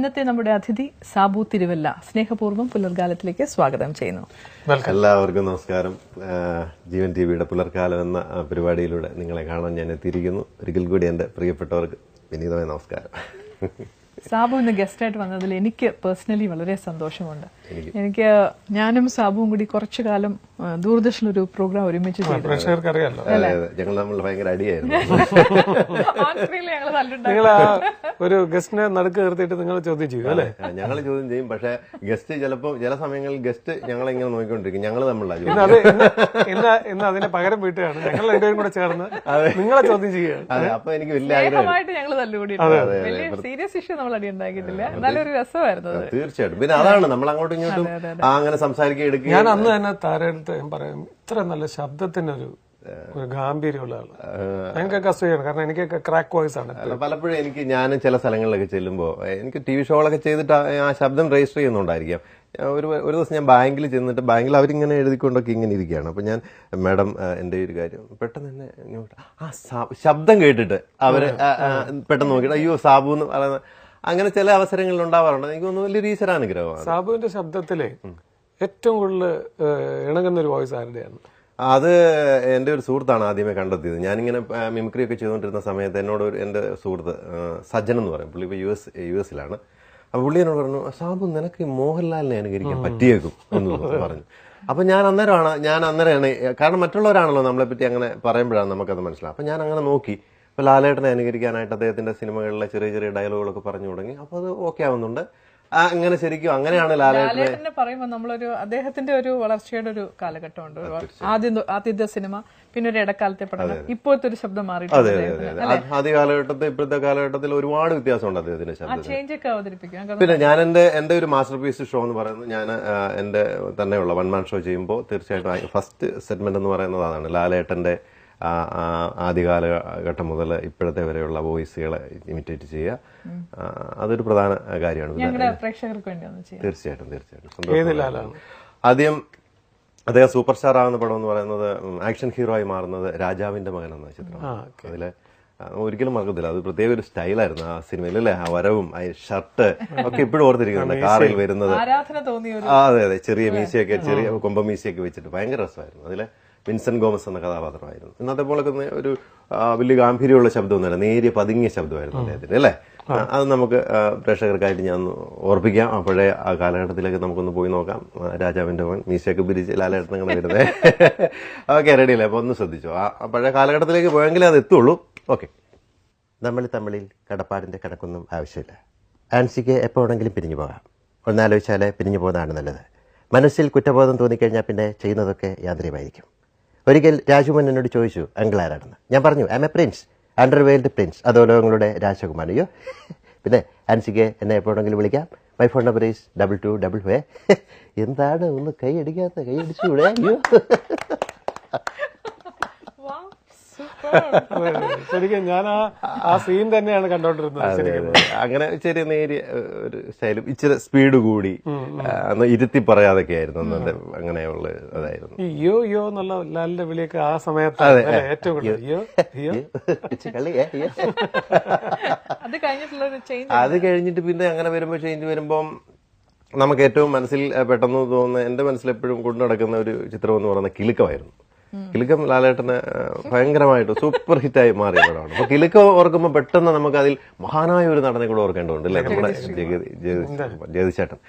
ഇന്നത്തെ നമ്മുടെ അതിഥി സാബു തിരുവല്ല. സ്നേഹപൂർവ്വം പുലർകാലത്തിലേക്ക് സ്വാഗതം ചെയ്യുന്നു. എല്ലാവർക്കും നമസ്കാരം. ജീവൻ ടിവിയുടെ പുലർക്കാലം എന്ന പരിപാടിയിലൂടെ നിങ്ങളെ കാണാൻ ഞാൻ എത്തിയിരിക്കുന്നു. ഒരിക്കൽ കൂടി എന്റെ പ്രിയപ്പെട്ടവർക്ക് വിനീതമായ നമസ്കാരം. സാബു ഇന്ന് ഗസ്റ്റായിട്ട് വന്നതിൽ എനിക്ക് പേഴ്സണലി വളരെ സന്തോഷമുണ്ട്. ഞാനും സാബുവും കൂടി കുറച്ചു കാലം ദൂരദർശൻ ഒരു പ്രോഗ്രാം ഒരുമിച്ച് ചെയ്തു. ഞങ്ങൾ നമ്മൾ ഭയങ്കര അടിയായിരുന്നു. നിങ്ങൾ ഒരു ഗസ്റ്റിനെ നടുക്ക് നിർത്തിയിട്ട് നിങ്ങൾ ചോദ്യം ചെയ്യും അല്ലേ? ഞങ്ങൾ ചോദ്യം ചെയ്യും. പക്ഷെ ഗസ്റ്റ് ചിലപ്പോൾ ചില സമയങ്ങളിൽ ഗസ്റ്റ് ഞങ്ങളെ ഇങ്ങനെ നോക്കിക്കൊണ്ടിരിക്കും. ഞങ്ങൾ തമ്മിലുള്ള ഇന്ന് അതിനെ പകരം വീട്ടുകയാണ്. ഞങ്ങൾ രണ്ടുപേരും കൂടെ ചേർന്ന് നിങ്ങളെ ചോദ്യം ചെയ്യുകയാണ്. അപ്പൊ എനിക്ക് വലിയ ആഗ്രഹമായിട്ട് ഞങ്ങൾ തല്ലുകൂടി സീരിയസ് ഇഷ്യൂ നമ്മൾ അടി ഉണ്ടാക്കിയിട്ടില്ല. നല്ലൊരു രസമായിരുന്നു. തീർച്ചയായിട്ടും. പിന്നെ അതാണ് നമ്മൾ അങ്ങോട്ടും ഇങ്ങോട്ടും അങ്ങനെ സംസാരിക്കുക എടുക്കുക. ഞാൻ അന്ന് തന്നെ താരടുത്ത് ഞാൻ പറയാം, ഇത്ര നല്ല ശബ്ദത്തിനൊരു ഗാംഭീര്യമുള്ള ആള് ഞങ്ങൾക്കൊക്കെ അസൂയാണ്. കാരണം എനിക്കൊക്കെ ക്രാക്ക് വോയിസ് ആണ്. പലപ്പോഴും ഞാൻ ചില സ്ഥലങ്ങളിലൊക്കെ ചെല്ലുമ്പോൾ എനിക്ക് ടി വി ഷോകളൊക്കെ ചെയ്തിട്ട് ആ ശബ്ദം രജിസ്റ്റർ ചെയ്യുന്നുണ്ടായിരിക്കാം. ഒരു ദിവസം ഞാൻ ബാങ്കിൽ ചെന്നിട്ട് ബാങ്കിൽ അവരിങ്ങനെ എഴുതിക്കൊണ്ടൊക്കെ ഇങ്ങനെ ഇരിക്കുകയാണ്. അപ്പൊ ഞാൻ മാഡം എന്റെ ഒരു കാര്യം പെട്ടെന്ന് തന്നെ ആ ശബ്ദം കേട്ടിട്ട് അവര് പെട്ടെന്ന് നോക്കിയിട്ട് അയ്യോ സാബു എന്ന് പറയുന്ന അങ്ങനെ ചില അവസരങ്ങളിൽ ഉണ്ടാവാറുണ്ട്. എനിക്ക് തോന്നുന്നു വലിയൊരു ഈശ്വരാനുഗ്രഹമാണ്. സാബുവിന്റെ ശബ്ദത്തിലെ ഏറ്റവും കൂടുതൽ ഇണങ്ങുന്ന ഒരു വോയിസ് ആരുടെയാണ്? അത് എന്റെ ഒരു സുഹൃത്താണ് ആദ്യമേ കണ്ടെത്തിയത്. ഞാനിങ്ങനെ മിമിക്രി ഒക്കെ ചെയ്തുകൊണ്ടിരുന്ന സമയത്ത് എന്നോട് എന്റെ സുഹൃത്ത് സജ്ജൻ എന്ന് പറയും, പുള്ളി ഇപ്പൊ യു എസിലാണ്. അപ്പൊ പുള്ളി എന്നോട് പറഞ്ഞു, സാബു നിനക്ക് മോഹൻലാലിനെ അനുകരിക്കാൻ പറ്റിയേക്കും എന്ന് പറഞ്ഞു. അപ്പൊ ഞാൻ അന്നേരമാണ്, കാരണം മറ്റുള്ളവരാണല്ലോ നമ്മളെ പറ്റി അങ്ങനെ പറയുമ്പോഴാണ് നമുക്കത് മനസ്സിലാവും. അപ്പൊ ഞാൻ അങ്ങനെ നോക്കി. ഇപ്പൊ ലാലേട്ടനെ അനുകരിക്കാനായിട്ട് അദ്ദേഹത്തിന്റെ സിനിമകളിലെ ചെറിയ ചെറിയ ഡയലോഗുകളൊക്കെ പറഞ്ഞു തുടങ്ങി. അപ്പൊ അത് ഓക്കെ ആവുന്നുണ്ട്. അങ്ങനെ ശരിക്കും അങ്ങനെയാണ് ലാലേട്ടനെ പറയുമ്പോൾ നമ്മളൊരു അദ്ദേഹത്തിന്റെ ഒരു വളർച്ചയുടെ ഒരു കാലഘട്ടമുണ്ട്. ആദ്യത്തെ സിനിമ, പിന്നെ ഒരു ഇടക്കാലത്തെ പഠനം, ഇപ്പോഴത്തെ ഒരു ശബ്ദം മാറിയിട്ടുണ്ട്. ആദ്യ കാലഘട്ടത്തിൽ ഇപ്പോഴത്തെ കാലഘട്ടത്തിൽ ഒരുപാട് വ്യത്യാസമുണ്ട് അദ്ദേഹത്തിന്റെ ശബ്ദം. ചേഞ്ച് ഒക്കെ അവതരിപ്പിക്കും. പിന്നെ ഞാൻ എന്റെ ഒരു മാസ്റ്റർ പീസ് ഷോ എന്ന് പറയുന്നത്, ഞാൻ എന്റെ തന്നെയുള്ള വൺ മാൻ ഷോ ചെയ്യുമ്പോൾ തീർച്ചയായിട്ടും ഫസ്റ്റ് സെഗ്മെന്റ് എന്ന് പറയുന്നത് അതാണ്. ലാലേട്ടന്റെ ആദ്യകാലഘട്ടം മുതൽ ഇപ്പോഴത്തെ വരെയുള്ള വോയിസുകളെ ഇമിറ്റേറ്റ് ചെയ്യുക. അതൊരു പ്രധാന കാര്യമാണ്. തീർച്ചയായിട്ടും. ആദ്യം അദ്ദേഹം സൂപ്പർ സ്റ്റാർ ആവുന്ന പടം എന്ന് പറയുന്നത്, ആക്ഷൻ ഹീറോ ആയി മാറുന്നത് രാജാവിന്റെ മകൻ എന്ന ചിത്രം. അതിലെ ഒരിക്കലും മറക്കത്തില്ല. അത് പ്രത്യേക ഒരു സ്റ്റൈലായിരുന്നു ആ സിനിമയിൽ അല്ലേ. ആ വരവും ആ ഷർട്ട് ഒക്കെ ഇപ്പോഴും ഓർത്തിരിക്കുന്നുണ്ട്. കാറിൽ വരുന്നത്, അതെ ചെറിയ മീശയൊക്കെ, ചെറിയ കൊമ്പ മീശയൊക്കെ വെച്ചിട്ട് ഭയങ്കര രസമായിരുന്നു. അതിലെ വിൻസെന്റ് ഗോമസ് എന്ന കഥാപാത്രമായിരുന്നു. ഇന്നത്തെ പോലൊക്കെ ഒരു വലിയ ഗാംഭീര്യമുള്ള ശബ്ദമൊന്നുമല്ല, നേരിയ പതുങ്ങിയ ശബ്ദമായിരുന്നു അദ്ദേഹത്തിന് അല്ലേ. അത് നമുക്ക് പ്രേക്ഷകർക്കായിട്ട് ഞാൻ ഓർപ്പിക്കാം. അപ്പോഴേ ആ കാലഘട്ടത്തിലേക്ക് നമുക്കൊന്ന് പോയി നോക്കാം. രാജാവിന്റെ മകൻ, മീശയൊക്കെ പിരിച്ച് ലാലേട്ടൻ അങ്ങനെ വരുന്നത്. ഓക്കെ, റെഡിയല്ലേ? അപ്പൊ ഒന്ന് ശ്രദ്ധിച്ചോ. ആ പഴയ കാലഘട്ടത്തിലേക്ക് പോയെങ്കിലേ അത് എത്തുള്ളൂ. ഓക്കെ. തമ്മിൽ കടപ്പാടിന്റെ കണക്കൊന്നും ആവശ്യമില്ല. ആൻസിക്ക് എപ്പോ വേണമെങ്കിലും പിരിഞ്ഞു പോകാം. ഒന്നാലോചിച്ചാലേ പിരിഞ്ഞു പോകുന്നതാണ് നല്ലത്. മനസ്സിൽ കുറ്റബോധം തോന്നിക്കഴിഞ്ഞാൽ പിന്നെ ചെയ്യുന്നതൊക്കെ യാന്ത്രികമായിരിക്കും. ഒരിക്കൽ രാജുമോൻ എന്നോട് ചോദിച്ചു, അങ്കിൾ ആരാണെന്ന്. ഞാൻ പറഞ്ഞു, I am a prince, underworld prince, അധോലോകങ്ങളുടെ രാജകുമാരൻ. അയ്യോ, പിന്നെ ആൻസിക്ക് എന്നെ എപ്പോഴെങ്കിലും വിളിക്കാം. My phone number is 2255. എന്താണ് ഒന്ന് കൈ അടിച്ചുകൂടെ? അയ്യോ, ശരിക്കും ഞാൻ ആ സീൻ തന്നെയാണ് കണ്ടോണ്ടിരുന്നത്. അങ്ങനെ ചെറിയ നേരിയ ഒരു സ്റ്റൈലും ഇച്ചിരി സ്പീഡ് കൂടി ഇരുത്തി പറയാതൊക്കെ ആയിരുന്നു അന്നത്തെ. അങ്ങനെയുള്ള അതായിരുന്നു. യോ യോ എന്നുള്ള ലാലിന്റെ വിളിയൊക്കെ ആ സമയത്ത് ഏറ്റവും അത് കഴിഞ്ഞിട്ട് പിന്നെ അങ്ങനെ വരുമ്പോൾ ചേഞ്ച് വരുമ്പം നമുക്ക് ഏറ്റവും മനസ്സിൽ പെട്ടെന്ന് തോന്നുന്ന, എന്റെ മനസ്സിൽ എപ്പോഴും കൊണ്ടു നടക്കുന്ന ഒരു ചിത്രം എന്ന് പറയുന്നത് കിലുക്കമായിരുന്നു. കിലുക്കം ലാലേട്ടന് ഭയങ്കരമായിട്ട് സൂപ്പർ ഹിറ്റായി മാറിയ പടമാണ്. അപ്പൊ കിലുക്കം ഓർക്കുമ്പോൾ പെട്ടെന്ന് നമുക്ക് അതിൽ മഹാനായ ഒരു നടനെ കൂടെ ഓർക്കേണ്ടതുണ്ട് അല്ലേ, നമ്മുടെ ജഗദീശേട്ടൻ.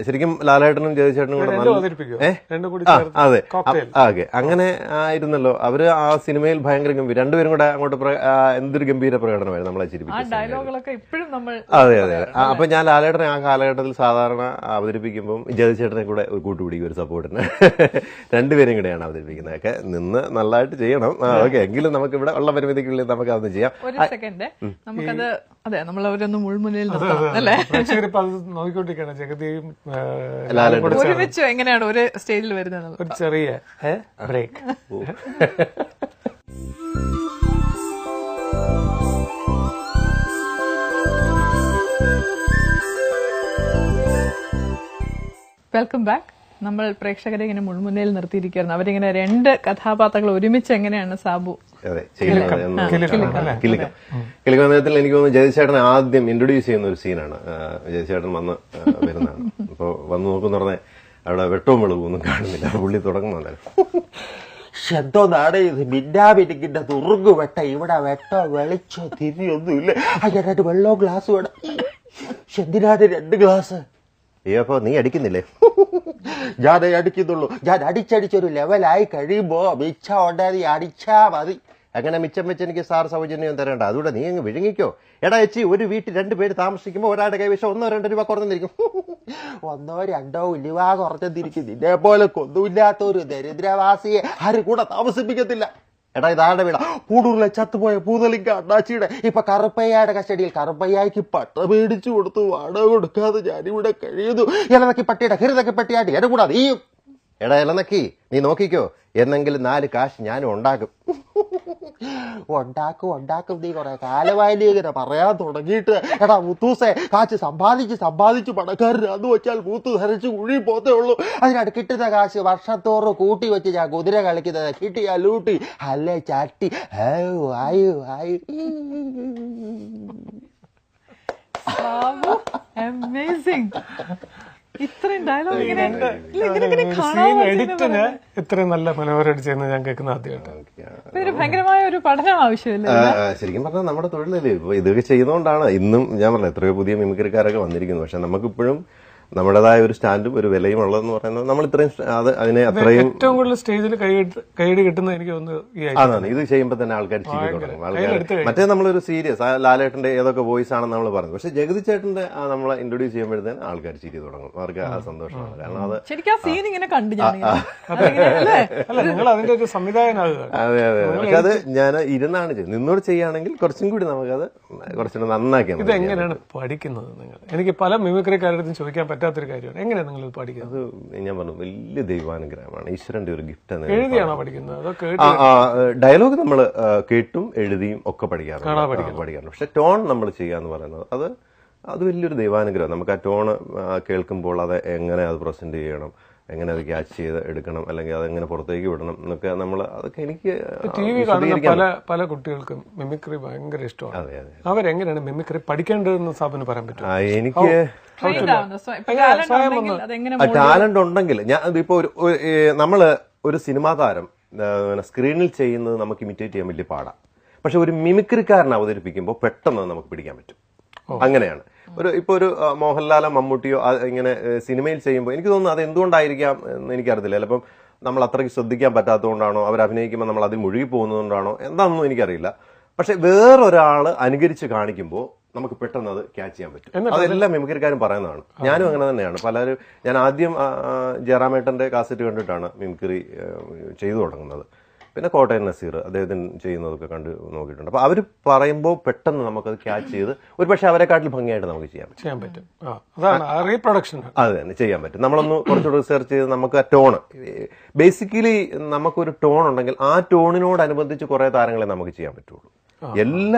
ശരിക്കും ലാലേട്ടനും ജഗദീശേട്ടനും കൂടെ അതെ ഓക്കെ അങ്ങനെ ആയിരുന്നല്ലോ അവര് ആ സിനിമയിൽ. ഭയങ്കര ഗംഭീര, രണ്ടുപേരും കൂടെ അങ്ങോട്ട് എന്തൊരു ഗംഭീര പ്രകടനമായിരുന്നു നമ്മളെ ചിരിപ്പിച്ചത്. അതെ. അപ്പൊ ഞാൻ ലാലേട്ടനെ ആ കാലഘട്ടത്തിൽ സാധാരണ അവതരിപ്പിക്കുമ്പോൾ ജഗദീശേട്ടനെ കൂടെ കൂട്ടുപിടിക്കും ഒരു സപ്പോർട്ടിന്. രണ്ടുപേരും കൂടെയാണ് അവതരിപ്പിക്കുന്നത്. ഒക്കെ നിന്ന് നല്ലതായിട്ട് ചെയ്യണം. ഓക്കെ, എങ്കിലും നമുക്ക് ഇവിടെ ഉള്ള പരിമിതിക്കുള്ളിൽ നമുക്ക് അതൊന്ന് ചെയ്യാം. അതെ, നമ്മൾ അവരൊന്ന് മുൾമുനയിൽ നോക്കിക്കൊണ്ടിരിക്കണം. ജഗതിയും ഒരുമിച്ച് എങ്ങനെയാണ് ഒരു സ്റ്റേജിൽ വരുന്നത്? ഒരു ചെറിയ ബ്രേക്ക്. Welcome back. നമ്മൾ പ്രേക്ഷകരെ ഇങ്ങനെ മുൾമുനയിൽ നിർത്തിയിരിക്കുകയായിരുന്നു. അവരിങ്ങനെ 2 കഥാപാത്രങ്ങൾ ഒരുമിച്ച് എങ്ങനെയാണ് സാബു അതെ ചെയ്യുന്നത്. കിലുക്കം അദ്ദേഹത്തിൽ എനിക്ക് തോന്നുന്നു ജയതിച്ചേട്ടനെ ആദ്യം ഇൻട്രൊഡ്യൂസ് ചെയ്യുന്ന ഒരു സീനാണ്. ജയതിച്ചേട്ടൻ വന്ന് വരുന്നതാണ്. അപ്പോൾ വന്ന് നോക്കുന്ന പറഞ്ഞാൽ അവിടെ വെട്ടവും വെളുപ്പൊന്നും കാണുന്നില്ല. പുള്ളി തുടങ്ങുന്നുണ്ടായിരുന്നു. എന്തോ നാടേ ഇത് മിന്നാമിനിങ്ങിന്റെ തുറുങ്ങു വെട്ട, ഇവിടെ വെട്ടോ വെളിച്ചോ തിരിയൊന്നുമില്ല. അതിനായിട്ട് വെള്ളോ ഗ്ലാസ് വേണം. എന്തിനാണ് 2 ഗ്ലാസ്? അപ്പൊ നീ അടിക്കുന്നില്ലേ? ഞാനേ അടിക്കുന്നുള്ളൂ. ഞാൻ അടിച്ചടിച്ചൊരു ലെവലായി കഴിയുമ്പോ മിച്ചം ഉണ്ടായി അടിച്ചാ മതി. അങ്ങനെ മിച്ചം വെച്ച് എനിക്ക് സാർ സൗജന്യം തരേണ്ട, അതുകൂടെ നീ അങ്ങ് വിഴുങ്ങിക്കോ. എടാ ചേച്ചി, ഒരു വീട്ടിൽ 2 പേര് താമസിക്കുമ്പോൾ ഒരാളുടെ കൈവശം 1-2 രൂപ കുറഞ്ഞിരിക്കും. 1-2 ഉലുവ കുറഞ്ഞിരിക്കും. നിന്നെ പോലെ കൊന്നുമില്ലാത്തൊരു ദരിദ്രവാസിയെ ആരും കൂടെ താമസിപ്പിക്കത്തില്ല. എടാ ഇതാരുടെ വീടാ? കൂടൂരിലെ ചത്തുപോയ പൂതലിക്ക അണ്ണാച്ചിയുടെ ഇപ്പൊ കറുപ്പയ്യയുടെ കസ്റ്റഡിയിൽ. കറുപ്പയ്യായിക്ക് പട്ട മേടിച്ചു കൊടുത്തു, വാടക കൊടുക്കാതെ ഞാനിവിടെ കഴിയുന്നു. ഇലനക്കി പട്ടിയുടെ ഹൃദക്കി പട്ടിയായിട്ട് എന്നെ കൂടാ നീയും. എടാ ഇലനക്കി, നീ നോക്കിക്കോ, എന്നെങ്കിലും 4 കാശ് ഞാനും ഉണ്ടാക്കും. ഉണ്ടാക്കും നീ കുറെ കാലമായാലും ഇങ്ങനെ പറയാൻ തുടങ്ങിയിട്ട്. എടാ മുത്തൂസേ, കാശ് സമ്പാദിച്ച് പണക്കാരനാന്ന് വെച്ചാൽ മൂത്ത് ധരിച്ച് കുഴി പോത്തേ ഉള്ളൂ. അതിനായിട്ട് കിട്ടുന്ന കാശ് വർഷത്തോറും കൂട്ടി വെച്ച് ഞാൻ കുതിര കളിക്കുന്നത്. കിട്ടിയാ ലൂട്ടി, അല്ലേ ചട്ടി. ഇത്രയും ഡയലോഗ് ഇങ്ങനെ എഡിറ്റിന് ഇത്രയും നല്ല മനോഹരമായിട്ട് ചെയ്യുന്നത് ഞാൻ കേൾക്കുന്ന ആദ്യമായിട്ട്. ഭയങ്കരമായ ഒരു പഠനം ആവശ്യമില്ല. ശരിക്കും പറഞ്ഞാൽ നമ്മുടെ തൊഴിലല്ലേ ഇപ്പൊ ഇതൊക്കെ ചെയ്യുന്നതുകൊണ്ടാണ് ഇന്നും ഞാൻ പറഞ്ഞത് എത്രയോ പുതിയ മിമിക്രിക്കാരൊക്കെ വന്നിരിക്കുന്നു. പക്ഷെ നമുക്കിപ്പോഴും നമ്മുടേതായ ഒരു സ്റ്റാൻഡും ഒരു വിലയും ഉള്ളതെന്ന് പറയുന്നത് നമ്മൾ ഇത്രയും അതിനെ അത്രയും ഏറ്റവും കൂടുതൽ സ്റ്റേജിൽ കൈയടി കിട്ടുന്നത് എനിക്ക് അതാണ്. ഇത് ചെയ്യുമ്പോൾ തന്നെ ആൾക്കാർ ചിരി തുടങ്ങും. ആൾക്കാർ മറ്റേ നമ്മളൊരു സീരിയസ് ലാലേട്ടന്റെ ഏതൊക്കെ വോയിസ് ആണെന്ന് നമ്മൾ പറഞ്ഞു. പക്ഷെ ജഗതി ചേട്ടന്റെ നമ്മളെ ഇൻട്രൊഡ്യൂസ് ചെയ്യുമ്പോഴത്തേന് ആൾക്കാർ ചിരി തുടങ്ങും. അവർക്ക് ആ സന്തോഷമാണ്. കാരണം അത് ശരിക്കും സീൻ ഇങ്ങനെ കണ്ടു. നിങ്ങൾ അതിന്റെ ഒരു സംവിധായകനാകുക. അതെ അതെ. പക്ഷെ അത് ഞാൻ ഇരുന്നാണ് ചെയ്യുന്നത്. നിന്നോട് ചെയ്യുകയാണെങ്കിൽ കുറച്ചും കൂടി നമുക്കത് കുറച്ചുകൂടി നന്നാക്കിയാൽ. ഇത് എങ്ങനെയാണ് പഠിക്കുന്നത് നിങ്ങൾ? എനിക്ക് പല മിമിക്രിക്കാരുടെ ചോദിക്കാൻ പറ്റാത്തൊരു കാര്യമാണ്. എങ്ങനെയാണ് നിങ്ങൾ പഠിക്കുന്നത്? അത് ഞാൻ പറഞ്ഞു, വലിയ ദൈവാനുഗ്രഹമാണ്, ഈശ്വരന്റെ ഒരു ഗിഫ്റ്റ്. എഴുതിയാണോ പഠിക്കുന്നത്? അതൊക്കെ ഡയലോഗ് നമ്മൾ കേട്ടും എഴുതിയും ഒക്കെ പഠിക്കാറുണ്ട്. പക്ഷെ ടോൺ നമ്മൾ ചെയ്യാന്ന് പറയുന്നത് അത് വലിയൊരു ദൈവാനുഗ്രഹം. നമുക്ക് ആ ടോൺ കേൾക്കുമ്പോൾ അത് എങ്ങനെ അത് പ്രസന്റ് ചെയ്യണം, എങ്ങനെ അത് ക്യാച്ച് ചെയ്ത് എടുക്കണം, അല്ലെങ്കിൽ അതെങ്ങനെ പുറത്തേക്ക് വിടണം എന്നൊക്കെ നമ്മൾ അതൊക്കെ എനിക്ക് TV കാണുന്ന പല കുട്ടികൾക്കും മിമിക്രി ഭയങ്കര ഇഷ്ടമാണ്. അവരെങ്ങനെയാണ് മിമിക്രി പഠിക്കേണ്ടതെന്ന് സാബിന് പറയാൻ പറ്റും? എനിക്ക് ടാലന്റ് ഉണ്ടെങ്കിൽ ഞാൻ ഇപ്പൊ നമ്മള് ഒരു സിനിമാ താരം സ്ക്രീനിൽ ചെയ്യുന്നത് നമുക്ക് ഇമിറ്റേറ്റ് ചെയ്യാൻ വലിയ പാടാണ്. പക്ഷെ ഒരു മിമിക്രിക്കാരനെ അവതരിപ്പിക്കുമ്പോൾ പെട്ടെന്ന് നമുക്ക് പിടിക്കാൻ പറ്റും. അങ്ങനെയാണ്. ഇപ്പൊ ഒരു മോഹൻലാലോ മമ്മൂട്ടിയോ ഇങ്ങനെ സിനിമയിൽ ചെയ്യുമ്പോൾ എനിക്ക് തോന്നുന്നു അത് എന്തുകൊണ്ടായിരിക്കാം എന്ന് എനിക്കറിയത്തില്ല. ചിലപ്പം നമ്മൾ അത്രയ്ക്ക് ശ്രദ്ധിക്കാൻ പറ്റാത്തതുകൊണ്ടാണോ, അവർ അഭിനയിക്കുമ്പോൾ നമ്മൾ അതിൽ മുഴുകി പോകുന്നതുകൊണ്ടാണോ എന്താണെന്നും എനിക്കറിയില്ല. പക്ഷെ വേറൊരാള് അനുകരിച്ച് കാണിക്കുമ്പോൾ നമുക്ക് പെട്ടെന്ന് അത് ക്യാച്ച് ചെയ്യാൻ പറ്റും. അതെല്ലാം മിമിക്രിക്കാരും പറയുന്നതാണ്. ഞാനും അങ്ങനെ തന്നെയാണ്. പലരും ഞാൻ ആദ്യം ജയറാമേട്ടന്റെ കാസറ്റ് കണ്ടിട്ടാണ് മിമിക്രി ചെയ്തു തുടങ്ങുന്നത്. പിന്നെ കോട്ടയം നസീർ അദ്ദേഹത്തിന് ചെയ്യുന്നതൊക്കെ കണ്ട് നോക്കിയിട്ടുണ്ട്. അപ്പൊ അവർ പറയുമ്പോൾ പെട്ടെന്ന് നമുക്കത് ക്യാച്ച് ചെയ്ത് ഒരു പക്ഷെ അവരെക്കാട്ടിൽ ഭംഗിയായിട്ട് നമുക്ക് ചെയ്യാൻ പറ്റും. റീപ്രൊഡക്ഷൻ അത് തന്നെ ചെയ്യാൻ പറ്റും. നമ്മളൊന്ന് കുറച്ചുകൂടി റിസർച്ച് ചെയ്ത് നമുക്ക് ആ ടോണ് ബേസിക്കലി നമുക്കൊരു ടോൺ ഉണ്ടെങ്കിൽ ആ ടോണിനോടനുബന്ധിച്ച് കുറെ താരങ്ങളെ നമുക്ക് ചെയ്യാൻ പറ്റുള്ളൂ.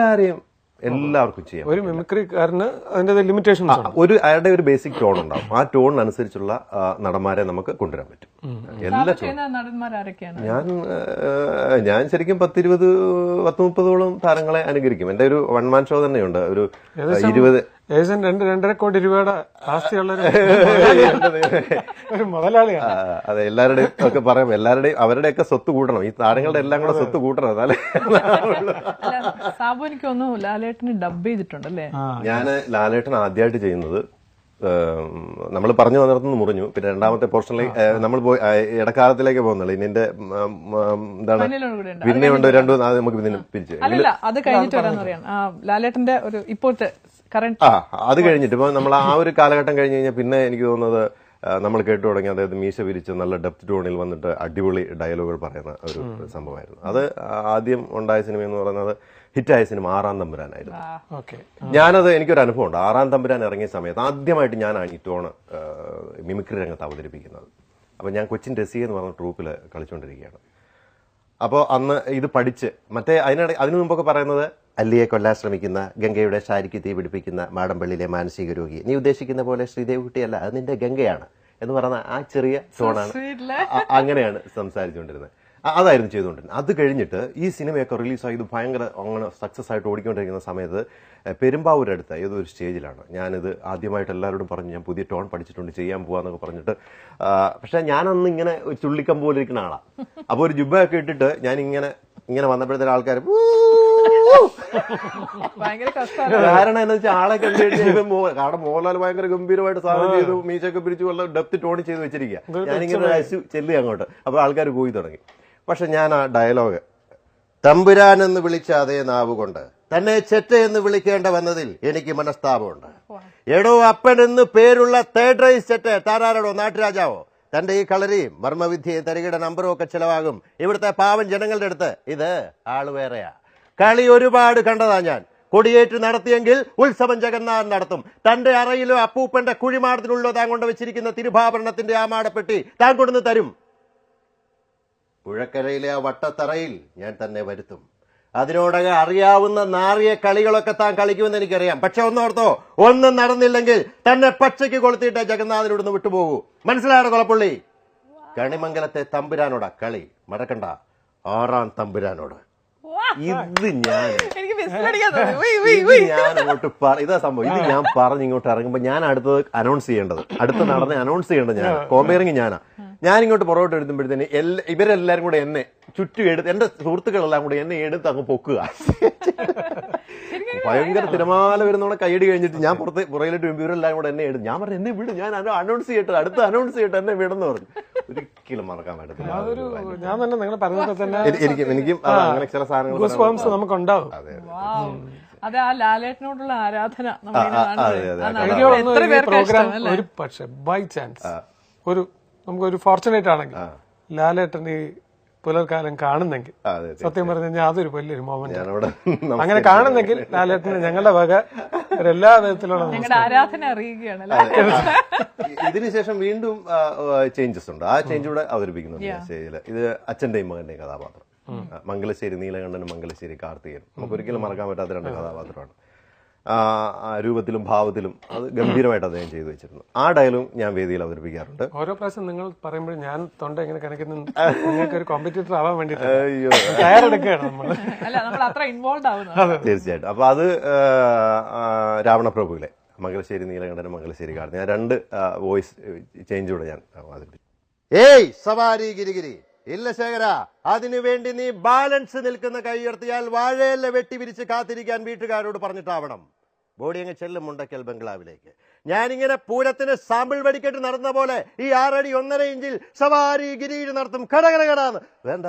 എല്ലാവർക്കും ചെയ്യാം. ഒരു മിമിക്രിക്കാരന് അതിന്റെ ലിമിറ്റേഷൻ അയാളുടെ ഒരു ബേസിക് ടോൺ ഉണ്ടാവും. ആ ടോണിനനുസരിച്ചുള്ള നടന്മാരെ നമുക്ക് കൊണ്ടുവരാൻ പറ്റും. എല്ലാ ഞാൻ ശരിക്കും 10-20-30 താരങ്ങളെ അനുകരിക്കും. എന്റെ ഒരു 1 man ഷോ തന്നെയുണ്ട്. ഒരു 2-2.5 കോടി രൂപയുടെ ആസ്തിയുള്ള ഒരു മുതലാളിയാണ്. അതെ, എല്ലാവരുടെയും ഒക്കെ പറയാം. എല്ലാവരുടെയും അവരുടെയൊക്കെ സ്വത്ത് കൂട്ടണം. ഈ താരങ്ങളുടെ എല്ലാം കൂടെ സ്വത്ത് കൂട്ടണം. എന്നാലേ സാബു എനിക്ക് തോന്നുന്നു ലാലേട്ടന് ഡബ് ചെയ്തിട്ടുണ്ടല്ലേ? ഞാൻ ലാലേട്ടൻ ആദ്യമായിട്ട് ചെയ്യുന്നത് നമ്മൾ പറഞ്ഞു വന്നിടത്തുനിന്ന് മുറിഞ്ഞു. പിന്നെ രണ്ടാമത്തെ പോർഷനിൽ നമ്മൾ പോയി ഇടക്കാലത്തിലേക്ക് പോകുന്നുള്ളൂ. ഇതിന്റെ എന്താണ് പിന്നെ ഉണ്ട് 2 നമുക്ക് ഇതിന് പിരിച്ചു. അത് കഴിഞ്ഞിട്ട് വരാന്ന് പറയാം. ലാലേട്ടന്റെ ഒരു ഇപ്പോഴത്തെ അത് കഴിഞ്ഞിട്ട് ഇപ്പൊ നമ്മൾ ആ ഒരു കാലഘട്ടം കഴിഞ്ഞ് കഴിഞ്ഞാൽ പിന്നെ എനിക്ക് തോന്നുന്നത് നമ്മൾ കേട്ടു തുടങ്ങി അതായത് മീശ വിരിച്ച് നല്ല ഡെപ്ത് ടോണിൽ വന്നിട്ട് അടിപൊളി ഡയലോഗുകൾ പറയുന്ന ഒരു സംഭവമായിരുന്നു. അത് ആദ്യം ഉണ്ടായ സിനിമ എന്ന് പറയുന്നത് ഹിറ്റായ സിനിമ 6-ാം തമ്പുരാനായിരുന്നു. ഞാനത് എനിക്കൊരു അനുഭവമുണ്ട്. 6-ാം തമ്പുരാൻ ഇറങ്ങിയ സമയത്ത് ആദ്യമായിട്ട് ഞാനാണ് ഈ ടോണ് മിമിക്രി രംഗത്ത് അവതരിപ്പിക്കുന്നത്. അപ്പൊ ഞാൻ കൊച്ചിൻ രസി എന്ന് പറഞ്ഞ ട്രൂപ്പിൽ കളിച്ചുകൊണ്ടിരിക്കുകയാണ്. അപ്പോൾ അന്ന് ഇത് പഠിച്ച് അതിനു മുമ്പൊക്കെ പറയുന്നത് അല്ലിയെ കൊല്ലാൻ ശ്രമിക്കുന്ന ഗംഗയുടെ ശാരിക്ക് തീ പിടിപ്പിക്കുന്ന മാടമ്പള്ളിയിലെ മാനസിക രോഗി, നീ ഉദ്ദേശിക്കുന്ന പോലെ ശ്രീദേവ് കുട്ടിയല്ല, അത് നിന്റെ ഗംഗയാണ് എന്ന് പറയുന്ന ആ ചെറിയ ടോണാണ്. sweet അങ്ങനെയാണ് സംസാരിച്ചുകൊണ്ടിരുന്നത്. അതായിരുന്നു ചെയ്തുകൊണ്ടിരുന്നത്. അത് കഴിഞ്ഞിട്ട് ഈ സിനിമയൊക്കെ റിലീസായി ഇത് ഭയങ്കര അങ്ങനെ സക്സസ് ആയിട്ട് ഓടിക്കൊണ്ടിരിക്കുന്ന സമയത്ത് പെരുമ്പാവൂരടുത്ത ഏതൊരു സ്റ്റേജിലാണ് ഞാനിത് ആദ്യമായിട്ട് എല്ലാവരോടും പറഞ്ഞു ഞാൻ പുതിയ ടോൺ പഠിച്ചിട്ടുണ്ട് ചെയ്യാൻ പോവാന്നൊക്കെ പറഞ്ഞിട്ട്. പക്ഷെ ഞാനന്ന് ഇങ്ങനെ ചുള്ളിക്കം പോലെ ഇരിക്കുന്ന ആളാണ്. അപ്പോൾ ഒരു ജുബ്ബയൊക്കെ ഇട്ടിട്ട് ഞാൻ ഇങ്ങനെ വന്നപ്പോഴത്തേക്ക് ആൾക്കാർ കാരണം എന്താ വെച്ചാൽ ആളെ കണ്ടു കാരണം മോഹൻലാൽ ഭയങ്കര ഗംഭീരമായിട്ട് സാധനം ചെയ്തു, മീശയൊക്കെ പിരിച്ചു വല്ല ഡെപ്ത് ടോണി ചെയ്ത് വെച്ചിരിക്കുക. ഞാനിങ്ങനെ ചെല്ലി അങ്ങോട്ട്. അപ്പോൾ ആൾക്കാർ പോയി തുടങ്ങി. പക്ഷെ ഞാൻ ആ ഡയലോഗ് തമ്പുരാൻ എന്ന് വിളിച്ച അതേ നാവുകൊണ്ട് തന്നെ ചെറ്റ എന്ന് വിളിക്കേണ്ട വന്നതിൽ എനിക്ക് മനസ്താപമുണ്ട്. എടോ അപ്പൻ എന്ന് പേരുള്ള തേർഡ് റൈസ് ചെറ്റ താരാരടോ നാട്ടുരാജാവോ? തന്റെ ഈ കളരിയും മർമ്മവിദ്യയും തരികിട നമ്പറും ഒക്കെ ചെലവാകും ഇവിടുത്തെ പാവൻ ജനങ്ങളുടെ അടുത്ത്. ഇത് ആള് വേറെയാ. കളി ഒരുപാട് കണ്ടതാ ഞാൻ. കൊടിയേറ്റ് നടത്തിയെങ്കിൽ ഉത്സവം ജഗന്നാഥൻ നടത്തും. തന്റെ അറയിലോ അപ്പൂപ്പന്റെ കുഴിമാടത്തിനുള്ളോ താൻ കൊണ്ട് വെച്ചിരിക്കുന്ന തിരുഭാഭരണത്തിന്റെ ആ മാടപ്പെട്ടി താൻ കൊണ്ടുവന്ന് തരും. പുഴക്കരയിലെ ആ വട്ടത്തറയിൽ ഞാൻ തന്നെ വരുത്തും. അതിനോടകം അറിയാവുന്ന നാറിയ കളികളൊക്കെ താൻ കളിക്കുമെന്ന് എനിക്കറിയാം. പക്ഷെ ഒന്നോർത്തോ, ഒന്നും നടന്നില്ലെങ്കിൽ തന്നെ പച്ചയ്ക്ക് കൊളുത്തിയിട്ട് ജഗന്നാഥനോടൊന്ന് വിട്ടുപോകൂ. മനസ്സിലായോ കൊലപ്പുള്ളി? കണിമംഗലത്തെ തമ്പുരാനോടാ കളി, മറക്കണ്ട. 6ാം തമ്പുരാനോട്. ഇത് ഞാൻ അങ്ങോട്ട് ഇതാ സംഭവം. ഇത് ഞാൻ പറഞ്ഞ് ഇങ്ങോട്ട് ഇറങ്ങുമ്പോ ഞാൻ അടുത്തത് അനൗൺസ് ചെയ്യേണ്ടത്, അടുത്ത നടന്ന് അനൗൺസ് ചെയ്യേണ്ടത് ഞാൻ, കോമ്പയറിങ് ഞാനാ. ഞാനിങ്ങോട്ട് പുറകോട്ട് എടുത്തുമ്പോഴത്തേന് ഇവരെല്ലാരും കൂടെ എന്നെ ചുറ്റും എന്റെ സുഹൃത്തുക്കളെല്ലാം കൂടെ എന്നെ എടുത്ത് അങ്ങ് പൊക്കുക. ഭയങ്കര തിരമാല വരുന്നോടെ കൈയടി കഴിഞ്ഞിട്ട് ഞാൻ പുറയിലിട്ട് ഇവരെല്ലാം കൂടെ എന്നെ എടുത്ത്. ഞാൻ പറഞ്ഞു എന്നെ വിടും, ഞാൻ അനൗൺസ് ചെയ്യട്ടെ, അടുത്ത അനൗൺസ് ചെയ്യട്ടെ, എന്നെ വിടെന്ന് പറഞ്ഞു. ഒരിക്കലും മറക്കാൻ പറ്റത്തില്ല. എനിക്കും അങ്ങനെ ചില സാധനങ്ങൾ നമുക്കുണ്ടാവും. അതെ, ആ ലാലേട്ടനോടുള്ള ആരാധന ഒരു പക്ഷെ ബൈ ചാൻസ് നമുക്കൊരു ഫോർച്ചുനേറ്റ് ആണെങ്കിൽ ലാലേട്ടൻ ഈ പുലർക്കാലം കാണുന്നെങ്കിൽ സത്യം പറഞ്ഞു കഴിഞ്ഞാൽ അതൊരു വലിയൊരു മൊമെന്റ്. അങ്ങനെ കാണുന്നെങ്കിൽ ലാലേട്ടന് ഞങ്ങളുടെ വക എല്ലാ വിധത്തിലുള്ള ആരാധന അറിയുകയാണ്. ഇതിനുശേഷം വീണ്ടും ചേഞ്ചസ് ഉണ്ട്. ആ ചേഞ്ച് കൂടെ അവതരിപ്പിക്കുന്നുണ്ട് സ്റ്റേജില്. ഇത് അച്ഛന്റെയും മകന്റെയും കഥാപാത്രം. മംഗലശ്ശേരി നീലകണ്ഠനും മംഗലശ്ശേരി കാർത്തികനും നമുക്ക് ഒരിക്കലും മറക്കാൻ പറ്റാത്ത 2 കഥാപാത്രമാണ്. രൂപത്തിലും ഭാവത്തിലും അത് ഗംഭീരമായിട്ട് അദ്ദേഹം ചെയ്തു വെച്ചിരുന്നു. ആ ഡയലോഗ് ഞാൻ വേദിയിൽ അവതരിപ്പിക്കാറുണ്ട്. ഓരോ പ്രാവശ്യം നിങ്ങൾ പറയുമ്പോൾ ഞാൻ തൊണ്ട ഇങ്ങനെ കണക്കുന്ന നിങ്ങൾക്ക് ഒരു കോമ്പറ്റീറ്റർ ആവാൻ വേണ്ടി തയ്യാറെടുക്കുകയാണ് നമ്മൾ. തീർച്ചയായിട്ടും. അപ്പൊ അത് രാവണപ്രഭുവിലെ മംഗലശ്ശേരി നീലകണ്ഠനും മംഗലശ്ശേരി കാർത്തിക, ഞാൻ 2 വോയിസ് ചേഞ്ചൂടെ ഞാൻ അവതരിപ്പിച്ചു. ഏയ് സവാരി ഗിരിഗിരി ഇല്ല ശേഖര, അതിനുവേണ്ടി നീ ബാലൻസ് നിൽക്കുന്ന കൈയുയർത്തിയാൽ വാഴയെല്ല വെട്ടി വിരിച്ച് കാത്തിരിക്കാൻ വീട്ടുകാരോട് പറഞ്ഞിട്ടാവണം. ബോഡി അങ്ങ് ചെല്ലും മുണ്ടക്കൽ ബംഗ്ലാവിലേക്ക്. ഞാനിങ്ങനെ പൂരത്തിന് സാമ്പിൾ വെടിക്കെട്ട് നടന്ന പോലെ ഈ 6 അടി 1.5 ഇഞ്ചിൽ സവാരി ഗിരിയിൽ നടത്തും. കടകടകടാന്ന്. വേണ്ട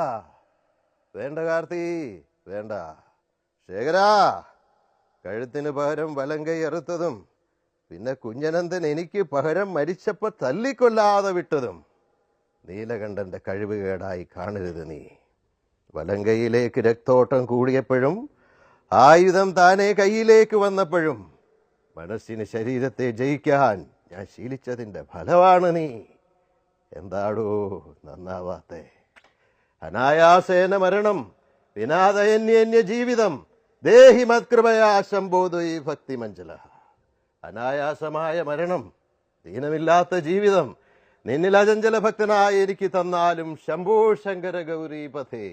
വേണ്ട കാർത്തി, വേണ്ട ശേഖര. കഴുത്തിന് പകരം വലങ്കൈ എറുത്തതും പിന്നെ കുഞ്ഞനന്ദൻ എനിക്ക് പകരം മരിച്ചപ്പോ തല്ലിക്കൊല്ലാതെ വിട്ടതും നീലകണ്ഠന്റെ കഴിവുകേടായി കാണരുത് നീ. വലങ്കൈയിലേക്ക് രക്തോട്ടം കൂടിയപ്പോഴും ആയുധം താനെ കയ്യിലേക്ക് വന്നപ്പോഴും മനസ്സിന് ശരീരത്തെ ജയിക്കാൻ ഞാൻ ശീലിച്ചതിന്റെ ഫലമാണ് നീ. എന്താടോ നന്നാവാത്തെ? അനായാസേന മരണം വിനാദയന്യ ജീവിതം ദേഹി മത്കൃപയാ ശംബോധി ഭക്തിമഞ്ജല. അനായാസമായ മരണം, ദീനമില്ലാത്ത ജീവിതം നിന്നിൽ അചഞ്ചല ഭക്തനായി എനിക്ക് തന്നാലും ശംഭോ ശങ്കര ഗൗരി പഥേ.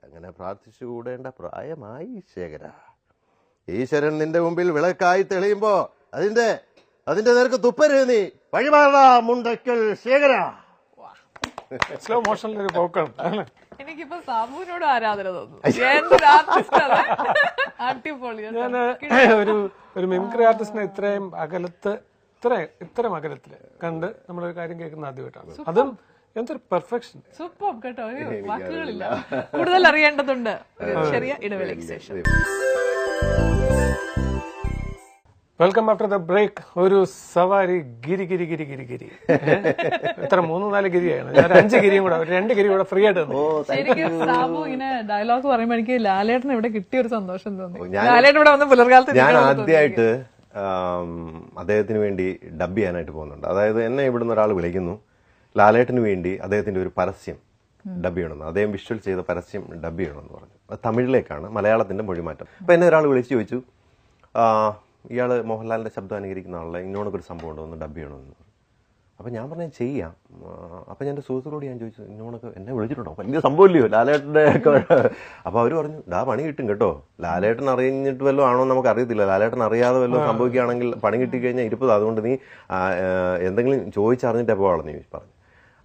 അങ്ങനെ പ്രാർത്ഥിച്ചുകൂടേണ്ട പ്രായമായി ശേഖര. ഈശ്വരൻ നിന്റെ മുമ്പിൽ വിളക്കായി തെളിയുമ്പോ അതിന്റെ നേർക്ക് തുപ്പരുത് നീ. വഴിമാറാ മുണ്ടക്കൽ ശേഖര. സ്ലോ മോഷനിലൊരു പോക്കാണ്. എനിക്കിപ്പോ സാബുവിനോട് ആരാധന തോന്നുന്നു. ഞാൻ ഒരു മിമിക്രി ആർട്ടിസ്റ്റിനെ ഇത്രയും അകലത്തില് കണ്ട് നമ്മളൊരു കാര്യം കേൾക്കുന്ന ആദ്യമായിട്ടാണ്. അതും എന്തൊരു പെർഫെക്ഷൻ. സൂപ്പർ കേട്ടോ, വാക്കുകളില്ല. കൂടുതൽ അറിയേണ്ടതുണ്ട്. ചെറിയ ഇടവേളയ്ക്ക് ശേഷം വെൽക്കം ആഫ്റ്റർ ദ ബ്രേക്ക്. ഒരു സവാരി ഗിരി ഗിരി ഗിരി ഗിരി ഗിരി ഇത്ര 3-4 ഗിരിയാണ്. ഞാൻ 5 ഗിരിയും കൂടെ 2 ഗിരി കൂടെ ഫ്രീ ആയിട്ട് തന്നു. ശരിക്കും സാബു ഇങ്ങനെ ഡയലോഗ് പറയുമ്പോൾ എനിക്ക് ലാലേട്ടന് ഇവിടെ കിട്ടിയ ഒരു സന്തോഷം തോന്നി. ലാലേട്ടൻ ഇവിടെ വന്ന് പുലർകാലത്ത് ഞാൻ ആദ്യമായിട്ട് അദ്ദേഹത്തിന് വേണ്ടി ഡബ് ചെയ്യാനായിട്ട് പോകുന്നുണ്ട്. അതായത് എന്നെ ഇവിടുന്ന് ഒരാൾ വിളിക്കുന്നു, ലാലേട്ടന് വേണ്ടി അദ്ദേഹത്തിന്റെ ഒരു പരസ്യം ഡബ് ചെയ്യണമെന്ന്, അദ്ദേഹം വിഷ്വൽ ചെയ്ത പരസ്യം ഡബ് ചെയ്യണമെന്ന് പറഞ്ഞു. അത് തമിഴിലേക്കാണ്, മലയാളത്തിന്റെ മൊഴിമാറ്റം. അപ്പൊ എന്നെ ഒരാൾ വിളിച്ചു ചോദിച്ചു, ഇയാള് മോഹൻലാലിന്റെ ശബ്ദം അനുകരിക്കുന്ന ആളെ ഇന്നോടൊക്കെ ഒരു സംഭവം ഉണ്ടോ, ഒന്ന് ഡബ് ചെയ്യണമെന്ന്. അപ്പം ഞാൻ പറഞ്ഞാൽ ചെയ്യാം. അപ്പം ഞാൻ എൻ്റെ സുഹൃത്തുക്കളോട് ഞാൻ ചോദിച്ചു, ഇന്നോടൊക്കെ എന്നെ വിളിച്ചിട്ടുണ്ടോ, വലിയ സംഭവമില്ലയോ ലാലേട്ടൻ്റെ ഒക്കെ. അപ്പോൾ അവർ പറഞ്ഞു, പണി കിട്ടും കേട്ടോ, ലാലേട്ടൻ അറിഞ്ഞിട്ട് വല്ലതും ആണോ നമുക്ക് അറിയത്തില്ല, ലാലേട്ടൻ അറിയാതെ വല്ലതും സംഭവിക്കുകയാണെങ്കിൽ പണി കിട്ടിക്കഴിഞ്ഞാൽ ഇരിപ്പത്, അതുകൊണ്ട് നീ എന്തെങ്കിലും ചോദിച്ചറിഞ്ഞിട്ടേ പോകാമെന്ന് പറഞ്ഞു.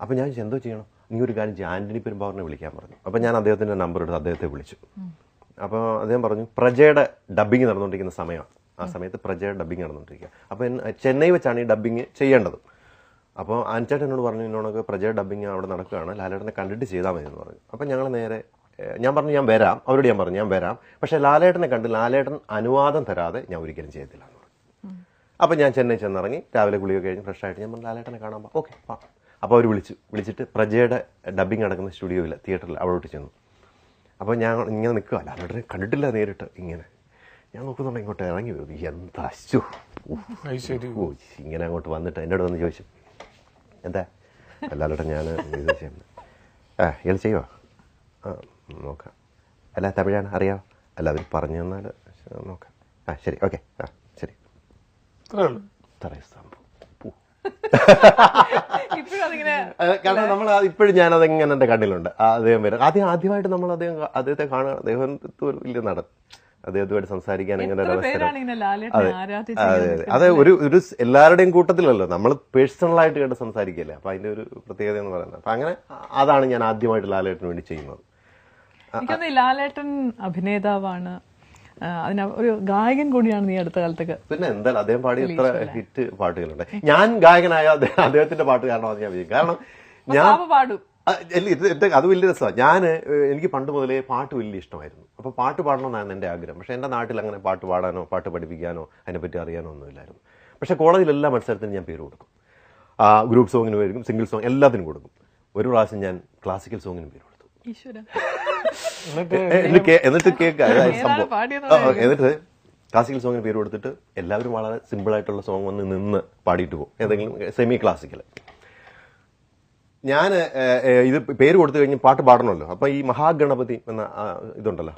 അപ്പം ഞാൻ എന്തോ ചെയ്യണം, നീ ഒരു കാര്യം ചെയ്യും, ആൻ്റണി പെരുമ്പാവൂരിനെ വിളിക്കാൻ പറഞ്ഞു. അപ്പം ഞാൻ അദ്ദേഹത്തിൻ്റെ നമ്പർ എടുത്ത് അദ്ദേഹത്തെ വിളിച്ചു. അപ്പോൾ അദ്ദേഹം പറഞ്ഞു പ്രജയുടെ ഡബ്ബിങ് നടന്നുകൊണ്ടിരിക്കുന്ന സമയമാണ്, ആ സമയത്ത് പ്രജയുടെ ഡബ്ബിങ് നടന്നുകൊണ്ടിരിക്കുക. അപ്പം ചെന്നൈ വെച്ചാണ് ഈ ഡബ്ബിങ് ചെയ്യേണ്ടത്. അപ്പോൾ ആൻചേട്ടൻ എന്നോട് പറഞ്ഞു, ഇന്നോടൊക്കെ പ്രജയുടെ ഡബ്ബിങ് അവിടെ നടക്കുകയാണ്, ലാലേട്ടനെ കണ്ടിട്ട് ചെയ്താൽ മതി എന്ന് പറഞ്ഞു. അപ്പം ഞങ്ങൾ നേരെ, ഞാൻ പറഞ്ഞു ഞാൻ വരാം, അവരോട് ഞാൻ പറഞ്ഞു ഞാൻ വരാം, പക്ഷേ ലാലേട്ടനെ കണ്ട് ലാലേട്ടൻ അനുവാദം തരാതെ ഞാൻ ഒരിക്കലും ചെയ്യത്തില്ല എന്ന് പറഞ്ഞു. അപ്പം ഞാൻ ചെന്നൈ ചെന്നിറങ്ങി, രാവിലെ ഗുളിയൊക്കെ കഴിഞ്ഞ് ഫ്രഷായിട്ട് ഞാൻ പറഞ്ഞു ലാലേട്ടനെ കാണാൻ ഓക്കെ. അപ്പോൾ അവർ വിളിച്ചിട്ട് പ്രജയുടെ ഡബ്ബിങ് നടക്കുന്ന സ്റ്റുഡിയോയിൽ, തിയേറ്ററിൽ അവിടോട്ട് ചെന്നു. അപ്പോൾ ഞാൻ ഇങ്ങനെ നിൽക്കുക, ലാലേട്ടനെ കണ്ടിട്ടില്ല നേരിട്ട്. ഇങ്ങനെ ഞാൻ നോക്കുന്നുണ്ട്, ഇങ്ങോട്ട് ഇറങ്ങി വരും, എന്താ ഇങ്ങനെ അങ്ങോട്ട് വന്നിട്ട് എന്നോട് വന്ന് ചോദിച്ചു, എന്താ ലാലേട്ടൻ ഞാൻ ഇത് ചെയ്യുന്നത്, ഇയാൾ ചെയ്യുമോ, നോക്കാം, അല്ല തമിഴാണ് അറിയാമോ, അല്ല അവർ പറഞ്ഞു തന്നാൽ നോക്കാം, ശരി ഓക്കെ, ശരി ഇത്രയും സംഭവം. കാരണം നമ്മൾ ഇപ്പോഴും ഞാനതെങ്ങനെ എൻ്റെ കണ്ണിലുണ്ട്. അദ്ദേഹം വരും, ആദ്യമായിട്ട് നമ്മൾ അദ്ദേഹത്തെ കാണുക, അദ്ദേഹം വലിയ നടൻ, അദ്ദേഹത്തുമായിട്ട് സംസാരിക്കാൻ ഇങ്ങനെ ഒരു അവസരം. അതെ ഒരു എല്ലാവരുടെയും കൂട്ടത്തിലല്ലോ, നമ്മൾ പേഴ്സണലായിട്ട് കണ്ട് സംസാരിക്കല്ലേ, അപ്പൊ അതിന്റെ ഒരു പ്രത്യേകത എന്ന് പറയുന്നത്. അപ്പൊ അങ്ങനെ അതാണ് ഞാൻ ആദ്യമായിട്ട് ലാലേട്ടന് വേണ്ടി ചെയ്യുന്നത്. എനിക്കൊന്ന് ലാലേട്ടൻ അഭിനേതാവാണ്, അതിന് ഒരു ഗായകൻ കൂടിയാണ് നീ അടുത്ത കാലത്തൊക്കെ. പിന്നെ എന്തായാലും അദ്ദേഹം പാടി എത്ര ഹിറ്റ് പാട്ടുകളുണ്ട്. ഞാൻ ഗായകനായ അദ്ദേഹത്തിന്റെ പാട്ട് കാരണമാണ് ഞാൻ വിചാരിക്കും. കാരണം ഞാൻ പാടും, അത് വലിയ രസമാണ്. എനിക്ക് പണ്ട് മുതലേ പാട്ട് വലിയ ഇഷ്ടമായിരുന്നു. അപ്പോൾ പാട്ട് പാടണമെന്നായിരുന്നു എൻ്റെ ആഗ്രഹം. പക്ഷേ എൻ്റെ നാട്ടിൽ അങ്ങനെ പാട്ട് പാടാനോ പാട്ട് പഠിപ്പിക്കാനോ അതിനെപ്പറ്റി അറിയാനോ ഒന്നുമില്ലായിരുന്നു. പക്ഷേ കോളേജിൽ എല്ലാ മത്സരത്തിനും ഞാൻ പേര് കൊടുക്കും. ഗ്രൂപ്പ് സോങ്ങിന് പേരും സിംഗിൾ സോങ് എല്ലാത്തിനും കൊടുക്കും. ഒരു പ്രാവശ്യം ഞാൻ ക്ലാസിക്കൽ സോങ്ങിനും പേര് കൊടുത്തു. എന്നിട്ട് എന്നിട്ട് ക്ലാസിക്കൽ സോങ്ങിന് പേര് കൊടുത്തിട്ട് എല്ലാവരും വളരെ സിമ്പിളായിട്ടുള്ള സോങ് വന്ന് നിന്ന് പാടിയിട്ട് പോകും, ഏതെങ്കിലും സെമി ക്ലാസിക്കൽ. ഞാൻ ഇത് പേര് കൊടുത്തു കഴിഞ്ഞ് പാട്ട് പാടണമല്ലോ. അപ്പൊ ഈ മഹാഗണപതി എന്ന ഇതുണ്ടല്ലോ,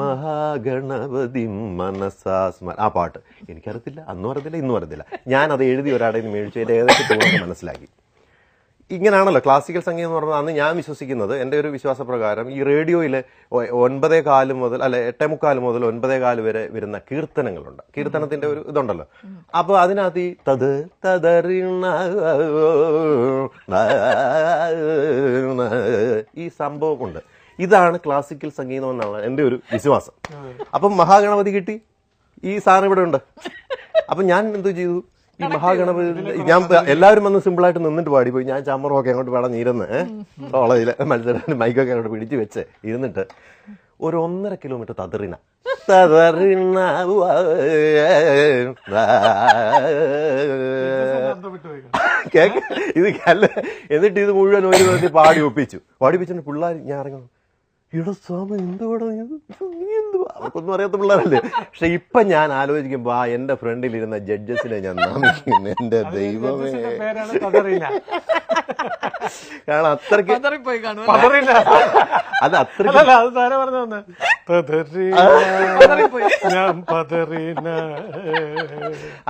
മഹാഗണപതി മനസാസ്മ, ആ പാട്ട് എനിക്കറിയത്തില്ല, അന്നും അറിയത്തില്ല ഇന്നും അറിയത്തില്ല. ഞാൻ അത് എഴുതി ഒരാടെ നിന്ന് മേടിച്ചു, അതിന്റെ ഏകദേശം തോന്നുന്നത് മനസ്സിലാക്കി. ഇങ്ങനെയാണല്ലോ ക്ലാസിക്കൽ സംഗീതം എന്ന് പറഞ്ഞാൽ. അന്ന് ഞാൻ വിശ്വസിക്കുന്നത്, എൻ്റെ ഒരു വിശ്വാസപ്രകാരം, ഈ റേഡിയോയിൽ 9:15 മുതൽ 8:45 മുതൽ 9:15 വരെ വരുന്ന കീർത്തനങ്ങളുണ്ട്. കീർത്തനത്തിന്റെ ഒരു ഇതുണ്ടല്ലോ. അപ്പൊ അതിനകത്ത് ഈ ഈ സംഭവം ഉണ്ട്. ഇതാണ് ക്ലാസിക്കൽ സംഗീതം എന്നാണ് എൻ്റെ ഒരു വിശ്വാസം. അപ്പം മഹാഗണപതി കിട്ടി, ഈ സാധനം ഇവിടെ ഉണ്ട്. അപ്പൊ ഞാൻ എന്ത് ചെയ്തു, ഈ മഹാഗണപതി ഞാൻ എല്ലാവരും വന്ന് സിമ്പിളായിട്ട് നിന്നിട്ട് പാടിപ്പോയി. ഞാൻ ചമ്മറൊക്കെ അങ്ങോട്ട് വളഞ്ഞിരുന്ന് കോളേജിലെ മത്സരത്തിന് മൈക്കൊക്കെ അങ്ങോട്ട് പിടിച്ചു വെച്ച് ഇരുന്നിട്ട് ഒരു 1.5 കിലോമീറ്റർ തതറിന കേക്ക് ഇത് കല്ല്. എന്നിട്ട് ഇത് മുഴുവൻ ഒരു വിധത്തിൽ പാടിപ്പിച്ചിട്ട് പിള്ളേർ ഞാൻ ഇറങ്ങണം, ഇവിടെ സ്വാമി എന്തുകൂടെ അവർക്കൊന്നും അറിയാത്ത പിള്ളേരല്ലേ. പക്ഷെ ഇപ്പൊ ഞാൻ ആലോചിക്കുമ്പോ എന്റെ ഫ്രണ്ടിലിരുന്ന ജഡ്ജസിനെ ഞാൻ നമിക്കുന്നു, എന്റെ ദൈവമേ. കാരണം അത്രയ്ക്ക് അത് അത്രയ്ക്ക്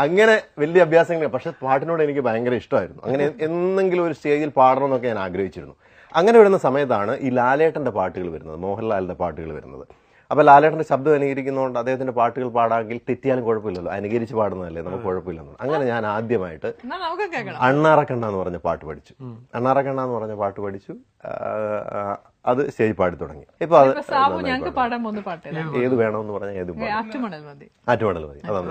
അങ്ങനെ വലിയ അഭ്യാസങ്ങൾ. പക്ഷെ പാട്ടിനോട് എനിക്ക് ഭയങ്കര ഇഷ്ടമായിരുന്നു. അങ്ങനെ എന്തെങ്കിലും ഒരു സ്റ്റേജിൽ പാടണം എന്നൊക്കെ ഞാൻ ആഗ്രഹിച്ചിരുന്നു. അങ്ങനെ വരുന്ന സമയത്താണ് ഈ ലാലേട്ടന്റെ പാട്ടുകൾ വരുന്നത്, മോഹൻലാലിന്റെ പാട്ടുകൾ വരുന്നത്. അപ്പൊ ലാലേട്ടന്റെ ശബ്ദം അനുകരിക്കുന്നതുകൊണ്ട് അദ്ദേഹത്തിന്റെ പാട്ടുകൾ പാടാമെങ്കിൽ തെറ്റിയാലും കുഴപ്പമില്ലല്ലോ, അനുകരിച്ച് പാടുന്നതല്ലേ, നമുക്ക് കുഴപ്പമില്ലെന്ന്. അങ്ങനെ ഞാൻ ആദ്യമായിട്ട് അണ്ണാറക്കണ്ണ എന്ന് പറഞ്ഞ പാട്ട് പഠിച്ചു. അണ്ണാറക്കണ്ണ എന്ന് പറഞ്ഞ പാട്ട് പഠിച്ചു. അത് സ്റ്റേജ് പാടി തുടങ്ങി. ഇപ്പൊ അത് ഏത് വേണമെന്ന് പറഞ്ഞാൽ ഏത് ആറ്റുമണൽ മതി, അതാണ്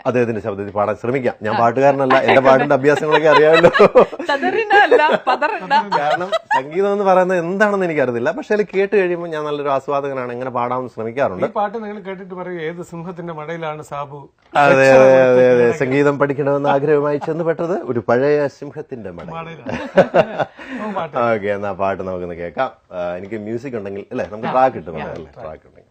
അദ്ദേഹത്തിന്റെ ശബ്ദത്തിൽ പാടാൻ ശ്രമിക്കാം. ഞാൻ പാട്ടുകാരനല്ല, എന്റെ പാട്ടിന്റെ അഭ്യാസങ്ങളൊക്കെ അറിയാമല്ലോ. കാരണം സംഗീതം എന്ന് പറയുന്നത് എന്താണെന്ന് എനിക്കറിയില്ല. പക്ഷെ അത് കേട്ട് കഴിയുമ്പോൾ ഞാൻ നല്ലൊരു ആസ്വാദകനാണ്, എങ്ങനെ പാടാമെന്ന് ശ്രമിക്കാറുണ്ട്. പാട്ട് നിങ്ങൾ കേട്ടിട്ട് പറയൂ, ഏത് സിംഹത്തിന്റെ മടയിലാണ് സാബു. അതെ അതെ അതെ അതെ, സംഗീതം പഠിക്കണമെന്ന് ആഗ്രഹമായി ചെന്നുപെട്ടത് ഒരു പഴയ സിംഹത്തിന്റെ മടയിൽ. ഓക്കെ, എന്നാ പാട്ട് നമുക്കൊന്ന് കേൾക്കാം. എനിക്ക് മ്യൂസിക് ഉണ്ടെങ്കിൽ അല്ലേ, നമുക്ക് ട്രാക്ക് കിട്ടും അല്ലേ, ട്രാക്ക് ഉണ്ടെങ്കിൽ.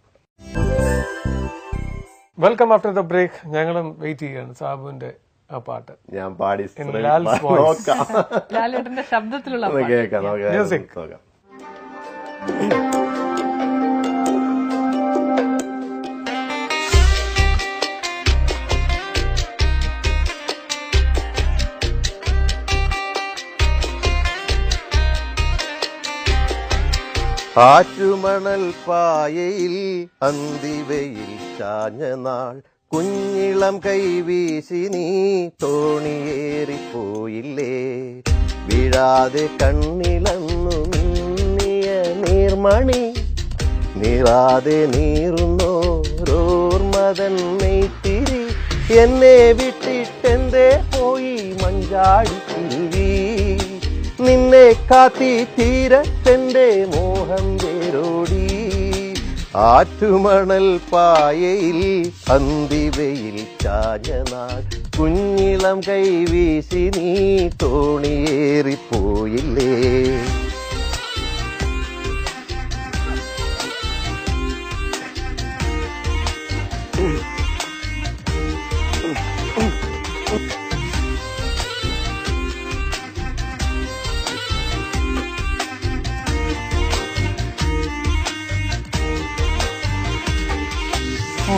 Welcome after the break. ഞങ്ങളും വെയിറ്റ് ചെയ്യാണ് സാബുവിന്റെ ആ പാട്ട്. ഞാൻ പാടി ലാലേട്ടന്റെ ശബ്ദത്തിലുള്ള കേൾക്കാം, മ്യൂസിക് നോക്കാം. ആറ്റുമണൽ പായയിൽ അന്തിവയിൽ ചാഞ്ഞ നാൾ കുഞ്ഞിളം കൈവീശി നീ തോണിയേറിപ്പോയില്ലേ. വീഴാതെ കണ്ണിലന്നു മിന്നിയ നീർമണി നീറാതെ നീറുന്നോരോർമതൻ നെയ്ത്തിരി എന്നെ വിട്ടിട്ടെന്തേ പോയി മഞ്ചാടിക്കുരുവി. നിന്നെ കാത്തി തീരത്തെന്റെ മോഹം വേരോടി. ആറ്റുമണൽ പായയിൽ അന്തിവയിൽ ചാഞ്ഞ നാൾ കുഞ്ഞിളം കൈവീശി നീ തോണിയേറിപ്പോയില്ലേ.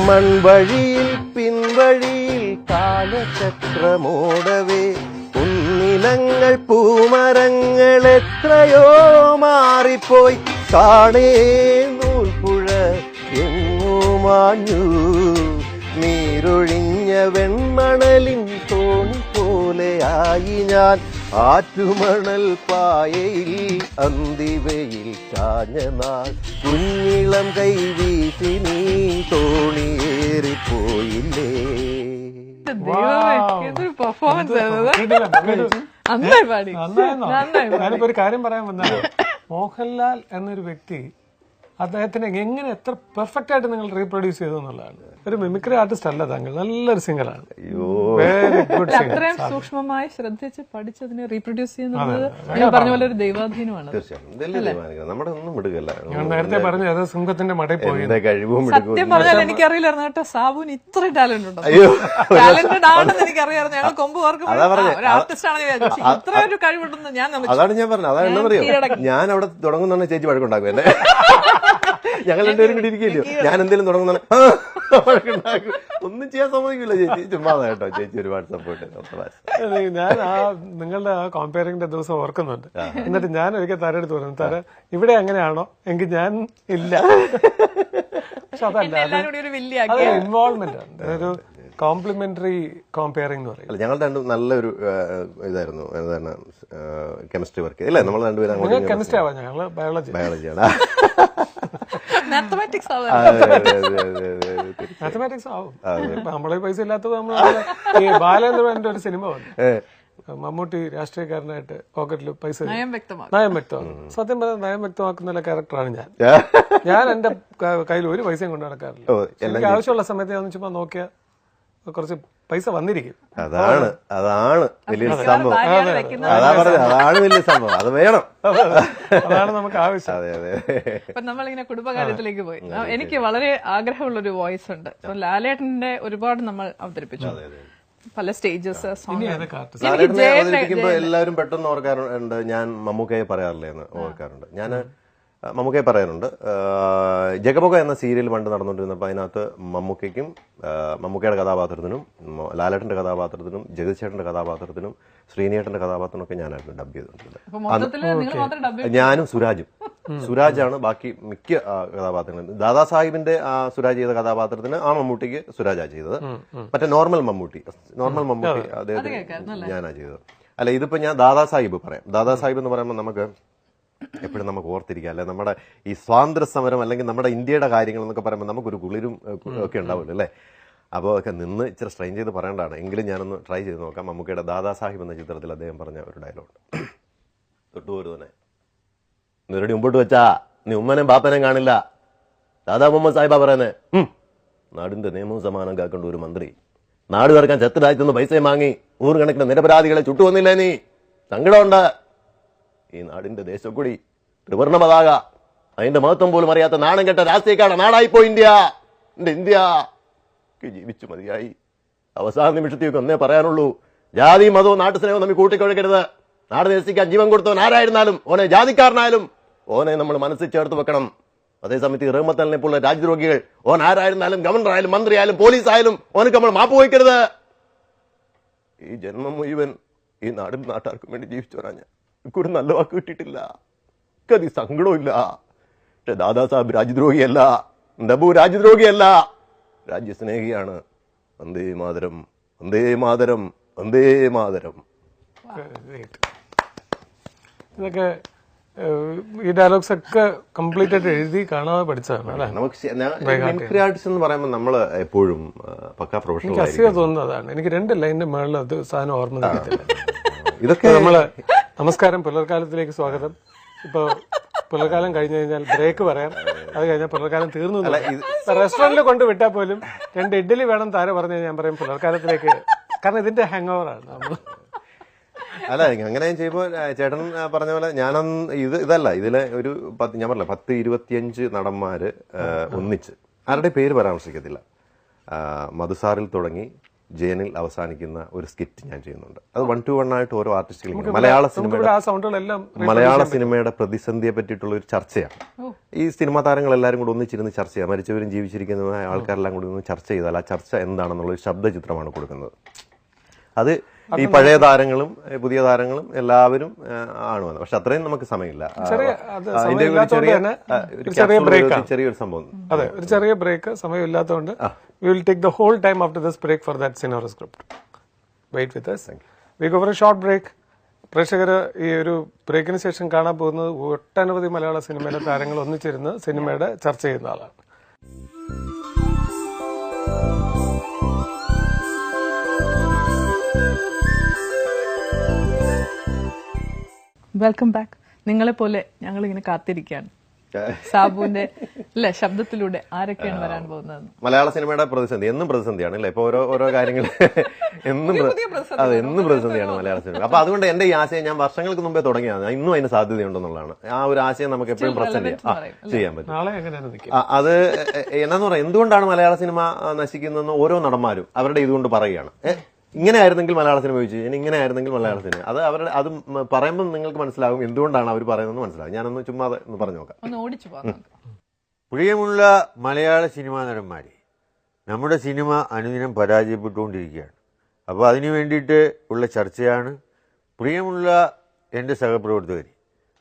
മൺവഴിയിൽ പിൻവഴിയിൽ കാലചക്രമോടവേ കുന്നിലങ്ങൾ പൂമരങ്ങൾ എത്രയോ മാറിപ്പോയി. കാണേ നൂൽപ്പുഴ എങ്ങോ മാഞ്ഞു നീരൊഴിഞ്ഞ വെൺമണലിൻ തോണി പോലെയായി ഞാൻ. ആറ്റുമണൽ പായയിൽ അന്തിവയിൽ ചാഞ്ഞ നാൾ കുഞ്ഞിളം കൈവീശി നീ തോണിയേറിപ്പോയില്ലേ. പെർഫോമൻസ് ഞാനിപ്പോ ഒരു കാര്യം പറയാൻ വന്നത്, മോഹൻലാൽ എന്നൊരു വ്യക്തി അദ്ദേഹത്തിന് എങ്ങനെ എത്ര പെർഫെക്റ്റ് ആയിട്ട് നിങ്ങൾ റീപ്രൊഡ്യൂസ് ചെയ്തു എന്നുള്ളതാണ്. ഒരു മിമിക്രി ആർട്ടിസ്റ്റ് അല്ല താങ്കൾ, നല്ലൊരു സിംഗറാണ്. Very good singer. അത്രയും സൂക്ഷ്മമായി ശ്രദ്ധിച്ച് പഠിച്ചതിനെ റീപ്രൊഡ്യൂസ് ചെയ്യുന്നത് നിങ്ങൾ പറഞ്ഞ പോലെ ഒരു ദൈവാധീനമാണ്. നമ്മുടെ ഒന്നും വിടുകയല്ല. ഞാൻ നേരത്തെ പറഞ്ഞു അത് സിംഹത്തിന്റെ മടയിൽ പോയി. സത്യം പറഞ്ഞാൽ എനിക്കറിയില്ലായിരുന്നു കേട്ടോ സാബുവിന് ഇത്രയും ടാലന്റ് ഉണ്ടോ. ടാലന്റഡ് ആണെന്ന് എനിക്കറിയായിരുന്നു. ഞങ്ങൾ കൊമ്പ് ഓർക്കുമ്പോൾ ഒരു ആർട്ടിസ്റ്റ് ആണെന്ന് വിചാരിച്ചു. ഇത്രയും ഒരു കഴിവുണ്ടെന്ന് ഞാൻ അതാണ് ഞാൻ പറഞ്ഞത്. അതാണ് എന്താ പറയാ, ഞാൻ അവിടെ തുടങ്ങുന്ന ചേച്ചി വഴക്കുണ്ടാക്കും എന്നെ. ഞങ്ങൾ രണ്ടുപേരും കൂടി ഇരിക്കില്ലയോ, ഞാൻ എന്തെങ്കിലും തുടങ്ങുന്ന ഒന്നും ചെയ്യാൻ സമ്മതിക്കില്ല ചേച്ചി. ചുമ്മാ കേട്ടോ, ചേച്ചി ഒരുപാട് സപ്പോർട്ട്. ഞാൻ നിങ്ങളുടെ ആ കോമ്പയറിംഗിന്റെ ദിവസം ഓർക്കുന്നുണ്ട്. എന്നിട്ട് ഞാൻ ഒരിക്കൽ തരടുത്ത് പറഞ്ഞു, തര ഇവിടെ അങ്ങനെയാണോ എങ്കിൽ ഞാൻ ഇല്ല. പക്ഷെ അതല്ല, അത് ഇൻവോൾവ്മെന്റ് ആണ്, ഒരു കോംപ്ലിമെന്ററി കോമ്പയറിംഗ് എന്ന് പറയും. ഞങ്ങൾ രണ്ടും നല്ലൊരു ഇതായിരുന്നു, എന്താണ് കെമിസ്ട്രി വർക്ക് അല്ലേ. നമ്മൾ രണ്ടുപേരും കെമിസ്ട്രി ആവാം, ഞങ്ങള് ബയോളജിയാണ്. മാത്തമാറ്റിക്സ് ആവും. നമ്മളെ പൈസ ഇല്ലാത്തത് നമ്മൾ ഈ ബാലേന്ദ്രന്റെ ഒരു സിനിമ വന്നു, മമ്മൂട്ടി രാഷ്ട്രീയക്കാരനായിട്ട് പോക്കറ്റിൽ പൈസ നയം വ്യക്തമാക്കും. സത്യം പറഞ്ഞാൽ നയം വ്യക്തമാക്കുന്ന ക്യാരക്ടറാണ് ഞാൻ എന്റെ കയ്യിൽ ഒരു പൈസയും കൊണ്ട് നടക്കാറില്ല. എനിക്ക് ആവശ്യമുള്ള സമയത്ത് ഞാൻ ചുമ്മാ നോക്കിയാൽ കുറച്ച് പൈസ വന്നിരിക്കും. അതാണ് വലിയൊരു സംഭവം. അതാണ് വലിയ സംഭവം. അത് വേണം, അതാണ് നമുക്ക് ആവശ്യം. അതെ അതെ. ഇപ്പൊ നമ്മളിങ്ങനെ കുടുംബകാര്യത്തിലേക്ക് പോയി. എനിക്ക് വളരെ ആഗ്രഹമുള്ളൊരു വോയിസ് ഉണ്ട്. ലാലേട്ടന്റെ ഒരുപാട് നമ്മൾ അവതരിപ്പിച്ചു പല സ്റ്റേജസ്. അവതരിപ്പിക്കുമ്പോ എല്ലാവരും പെട്ടെന്ന് ഓർക്കാറുണ്ട്, ഞാൻ മമ്മൂക്കയെ പറയാറില്ലേ എന്ന് ഓർക്കാറുണ്ട്. ഞാൻ മമ്മൂക്കയെ പറയാറുണ്ട്. ജഗമുഖ എന്ന സീരിയൽ പണ്ട് നടന്നുകൊണ്ടിരുന്നപ്പോൾ അതിനകത്ത് മമ്മൂക്കയ്ക്കും മമ്മൂക്കയുടെ കഥാപാത്രത്തിനും ലാലേട്ടന്റെ കഥാപാത്രത്തിനും ജഗതിച്ചേട്ടന്റെ കഥാപാത്രത്തിനും ശ്രീനിയേട്ടന്റെ കഥാപാത്രത്തിനൊക്കെ ഞാനായിരുന്നു ഡബ് ചെയ്തിട്ടുള്ളത്. ഞാനും സുരാജാണ് ബാക്കി മിക്ക കഥാപാത്രങ്ങളും. ദാദാസാഹിബിന്റെ സുരാജ് ചെയ്ത കഥാപാത്രത്തിന് ആ മമ്മൂട്ടിക്ക് സുരാജാ ചെയ്തത്. മറ്റേ നോർമൽ മമ്മൂട്ടി അദ്ദേഹത്തിന് ഞാനാ ചെയ്തത്. അല്ല, ഇതിപ്പോ ഞാൻ ദാദാസാഹിബ് പറയാം. ദാദാസാഹിബ് എന്ന് പറയുമ്പോൾ നമുക്ക് എപ്പോഴും നമുക്ക് ഓർത്തിരിക്കുക, അല്ലെ നമ്മുടെ ഈ സ്വാതന്ത്ര്യ സമരം അല്ലെങ്കിൽ നമ്മുടെ ഇന്ത്യയുടെ കാര്യങ്ങൾ എന്നൊക്കെ പറയുമ്പോൾ നമുക്കൊരു കുളിരും ഒക്കെ ഉണ്ടാവുമല്ലോ അല്ലേ. അപ്പോൾ ഒക്കെ നിന്ന് ഇച്ചിരി സ്ട്രെയിൻ ചെയ്ത് പറയേണ്ടതാണ്. എങ്കിലും ഞാനൊന്ന് ട്രൈ ചെയ്ത് നോക്കാം. മമ്മൂക്കയുടെ ദാദാസാഹിബ് എന്ന ചിത്രത്തിൽ അദ്ദേഹം പറഞ്ഞ ഒരു ഡയലോഗ്, തൊട്ടുപോരുതന്നെ നിരടി മുമ്പോട്ട് വെച്ചാ നീ ഉമ്മനെയും ബാപ്പനെയും കാണില്ല. ദാദാ മുഹമ്മദ് സാഹിബാ പറയുന്നേ, നാടിന്റെ നിയമവും സമാനം കാക്കേണ്ട ഒരു മന്ത്രി നാട് തീർക്കാൻ ചെത്തിലാഴ്ചന്ന് പൈസയും വാങ്ങി നൂറുകണക്കിന് നിരപരാധികളെ ചുട്ടുവന്നില്ലേ നീ? സങ്കടമുണ്ട്. ഈ നാടിന്റെ ദേശക്കൂടി ത്രിവർണ്ണ പതാക അതിന്റെ മഹത്വം പോലും അറിയാത്ത നാണം കെട്ട രാഷ്ട്രീയക്കാരുടെ നാടായിപ്പോ ഇന്ത്യ. എന്റെ ഇന്ത്യ ജീവിച്ചു മതിയായി. അവസാന നിമിഷത്തേക്ക് ഒന്നേ പറയാനുള്ളൂ, ജാതി മതവും നാട്ടുസ്നേഹവും തമ്മിൽ കൂട്ടിക്കൊഴുക്കരുത്. നാട് നേസിക്കാൻ ജീവൻ കൊടുത്തവൻ ആരായിരുന്നാലും, ഓനെ ജാതിക്കാരനായാലും ഓനെ നമ്മൾ മനസ്സിൽ ചേർത്ത് വെക്കണം. അതേസമയത്ത് റഹ്മത്തലിനെ പോലുള്ള രാജ്യദ്രോഹികൾ ഓൻ ആരായിരുന്നാലും, ഗവർണറായാലും മന്ത്രിയായാലും പോലീസായാലും ഓനക്ക് നമ്മൾ മാപ്പ് വയ്ക്കരുത്. ഈ ജന്മം മുഴുവൻ ഈ നാടും നാട്ടുകാർക്കും വേണ്ടി ജീവിച്ചവരാ ഞാൻ. എനിക്കൊരു നല്ല വാക്ക് കിട്ടിയിട്ടില്ല. എനിക്കത് സങ്കടമില്ല. ദാദാ സാഹിബ് രാജ്യദ്രോഹിയല്ല, ദബു രാജ്യദ്രോഹിയല്ല, രാജ്യസ്നേഹിയാണ്. വന്ദേ മാതരം, വന്ദേ മാതരം, വന്ദേ മാതരം. ഇതൊക്കെ ഈ ഡയലോഗ്സ് ഒക്കെ കംപ്ലീറ്റ് ആയിട്ട് എഴുതി കാണാതെ പഠിച്ചതാണ് അല്ലേ? മിമിക്രി ആർട്ടിസ്റ്റ് എന്ന് പറയുമ്പോൾ നമ്മൾ എപ്പോഴും പക്കാ പ്രൊഫഷണൽ. എനിക്ക് അസുഖം തോന്നുന്നതാണ്. എനിക്ക് 2 ലൈനിന്റെ മേളിൽ അത് സാധനം ഓർമ്മ നിൽക്കത്തില്ല. ഇതൊക്കെ നമ്മള് നമസ്കാരം, പുലർക്കാലത്തിലേക്ക് സ്വാഗതം. ഇപ്പൊ പുലർക്കാലം കഴിഞ്ഞു കഴിഞ്ഞാൽ ബ്രേക്ക് പറയാം, അത് കഴിഞ്ഞാൽ പുലർക്കാലം തീർന്നു. റെസ്റ്റോറന്റിൽ കൊണ്ട് വിട്ടാൽ പോലും 2 ഇഡ്ഡലി വേണം താര പറഞ്ഞു ഞാൻ പറയും പുലർക്കാലത്തിലേക്ക്, കാരണം ഇതിന്റെ ഹാങ് ഓവറാണ് നമ്മൾ. അല്ല, അങ്ങനെ ചെയ്യുമ്പോൾ ചേട്ടൻ പറഞ്ഞ പോലെ ഇതല്ല ഇതിലെ ഒരു ഞാൻ പറഞ്ഞില്ല 10-25 നടന്മാര് ഒന്നിച്ച് ആരുടെ പേര് പരാമർശിക്കത്തില്ല. മധുസാറിൽ തുടങ്ങി ജയനിൽ അവസാനിക്കുന്ന ഒരു സ്കിറ്റ് ഞാൻ ചെയ്യുന്നുണ്ട്. അത് 1-to-1 ആയിട്ട് ഓരോ ആർട്ടിസ്റ്റുകളും മലയാള സിനിമയുടെ പ്രതിസന്ധിയെ പറ്റിയിട്ടുള്ള ഒരു ചർച്ചയാണ്. ഈ സിനിമാ താരങ്ങൾ എല്ലാവരും കൂടി ഒന്നിച്ചിരുന്ന് ചർച്ച ചെയ്യാം. മരിച്ചവരും ജീവിച്ചിരിക്കുന്നതുമായ ആൾക്കാരെല്ലാം കൂടി ഒന്ന് ചർച്ച ചെയ്താൽ ആ ചർച്ച എന്താണെന്നുള്ള ഒരു ശബ്ദചിത്രമാണ് കൊടുക്കുന്നത്. അത് ഈ പഴയ താരങ്ങളും പുതിയ താരങ്ങളും എല്ലാവരും ആണ് വന്നത്. പക്ഷെ അത്രയും നമുക്ക് സമയമില്ല. ചെറിയൊരു സംഭവം, അതെ, ഒരു ചെറിയ break സമയമില്ലാത്തതുകൊണ്ട് we will take the whole time after this break for that scenario script. Wait with us. We go for a short break. പ്രേക്ഷകർ ഈ ഒരു ബ്രേക്കിന് ശേഷം കാണാൻ പോകുന്നത് ഒട്ടനവധി മലയാള സിനിമയിലെ താരങ്ങൾ ഒന്നിച്ചിരുന്ന് സിനിമയുടെ ചർച്ച ചെയ്യുന്ന ആളാണ്. Welcome back. നിങ്ങളെ പോലെ ഞങ്ങൾ ഇങ്ങനെ കാത്തിരിക്കുകയാണ് സാബുവിന്റെ ശബ്ദത്തിലൂടെ ആരൊക്കെയാണ് വരാൻ പോകുന്നത്. മലയാള സിനിമയുടെ പ്രതിസന്ധി എന്നും പ്രതിസന്ധിയാണ് അല്ലെ? ഇപ്പൊ ഓരോ കാര്യങ്ങൾ എന്നും പ്രതിസന്ധിയാണ് മലയാള സിനിമ. അപ്പൊ അതുകൊണ്ട് എന്റെ ഈ ആശയം ഞാൻ വർഷങ്ങൾക്ക് മുമ്പേ തുടങ്ങിയാണ്. ഇന്നും അതിന് സാധ്യതയുണ്ടെന്നുള്ളതാണ്. ആ ഒരു ആശയം നമുക്ക് എപ്പോഴും പ്രസന്റ് ചെയ്യാൻ പറ്റും. അത് എന്നാന്ന് പറയാം, എന്തുകൊണ്ടാണ് മലയാള സിനിമ നശിക്കുന്നതെന്ന് ഓരോ നടന്മാരും അവരുടെ ഇതുകൊണ്ട് പറയുകയാണ്. ഇങ്ങനെ ആയിരുന്നെങ്കിൽ മലയാള സിനിമ ചോദിച്ചു കഴിഞ്ഞാൽ ഇങ്ങനെ ആയിരുന്നെങ്കിൽ മലയാള സിനിമ, അത് അവരുടെ അത് പറയുമ്പോൾ നിങ്ങൾക്ക് മനസ്സിലാകും എന്തുകൊണ്ടാണ് അവർ പറയുന്നതെന്ന് മനസ്സിലാകും. ഞാനൊന്ന് ചുമ്മാ ഒന്ന് പറഞ്ഞു നോക്കാം. പ്രിയമുള്ള മലയാള സിനിമാ നടന്മാരെ, നമ്മുടെ സിനിമ അനുദിനം പരാജയപ്പെട്ടുകൊണ്ടിരിക്കുകയാണ്. അപ്പോൾ അതിനു വേണ്ടിയിട്ട് ഉള്ള ചർച്ചയാണ്. പ്രിയമുള്ള എൻ്റെ സഹപ്രവർത്തകർ,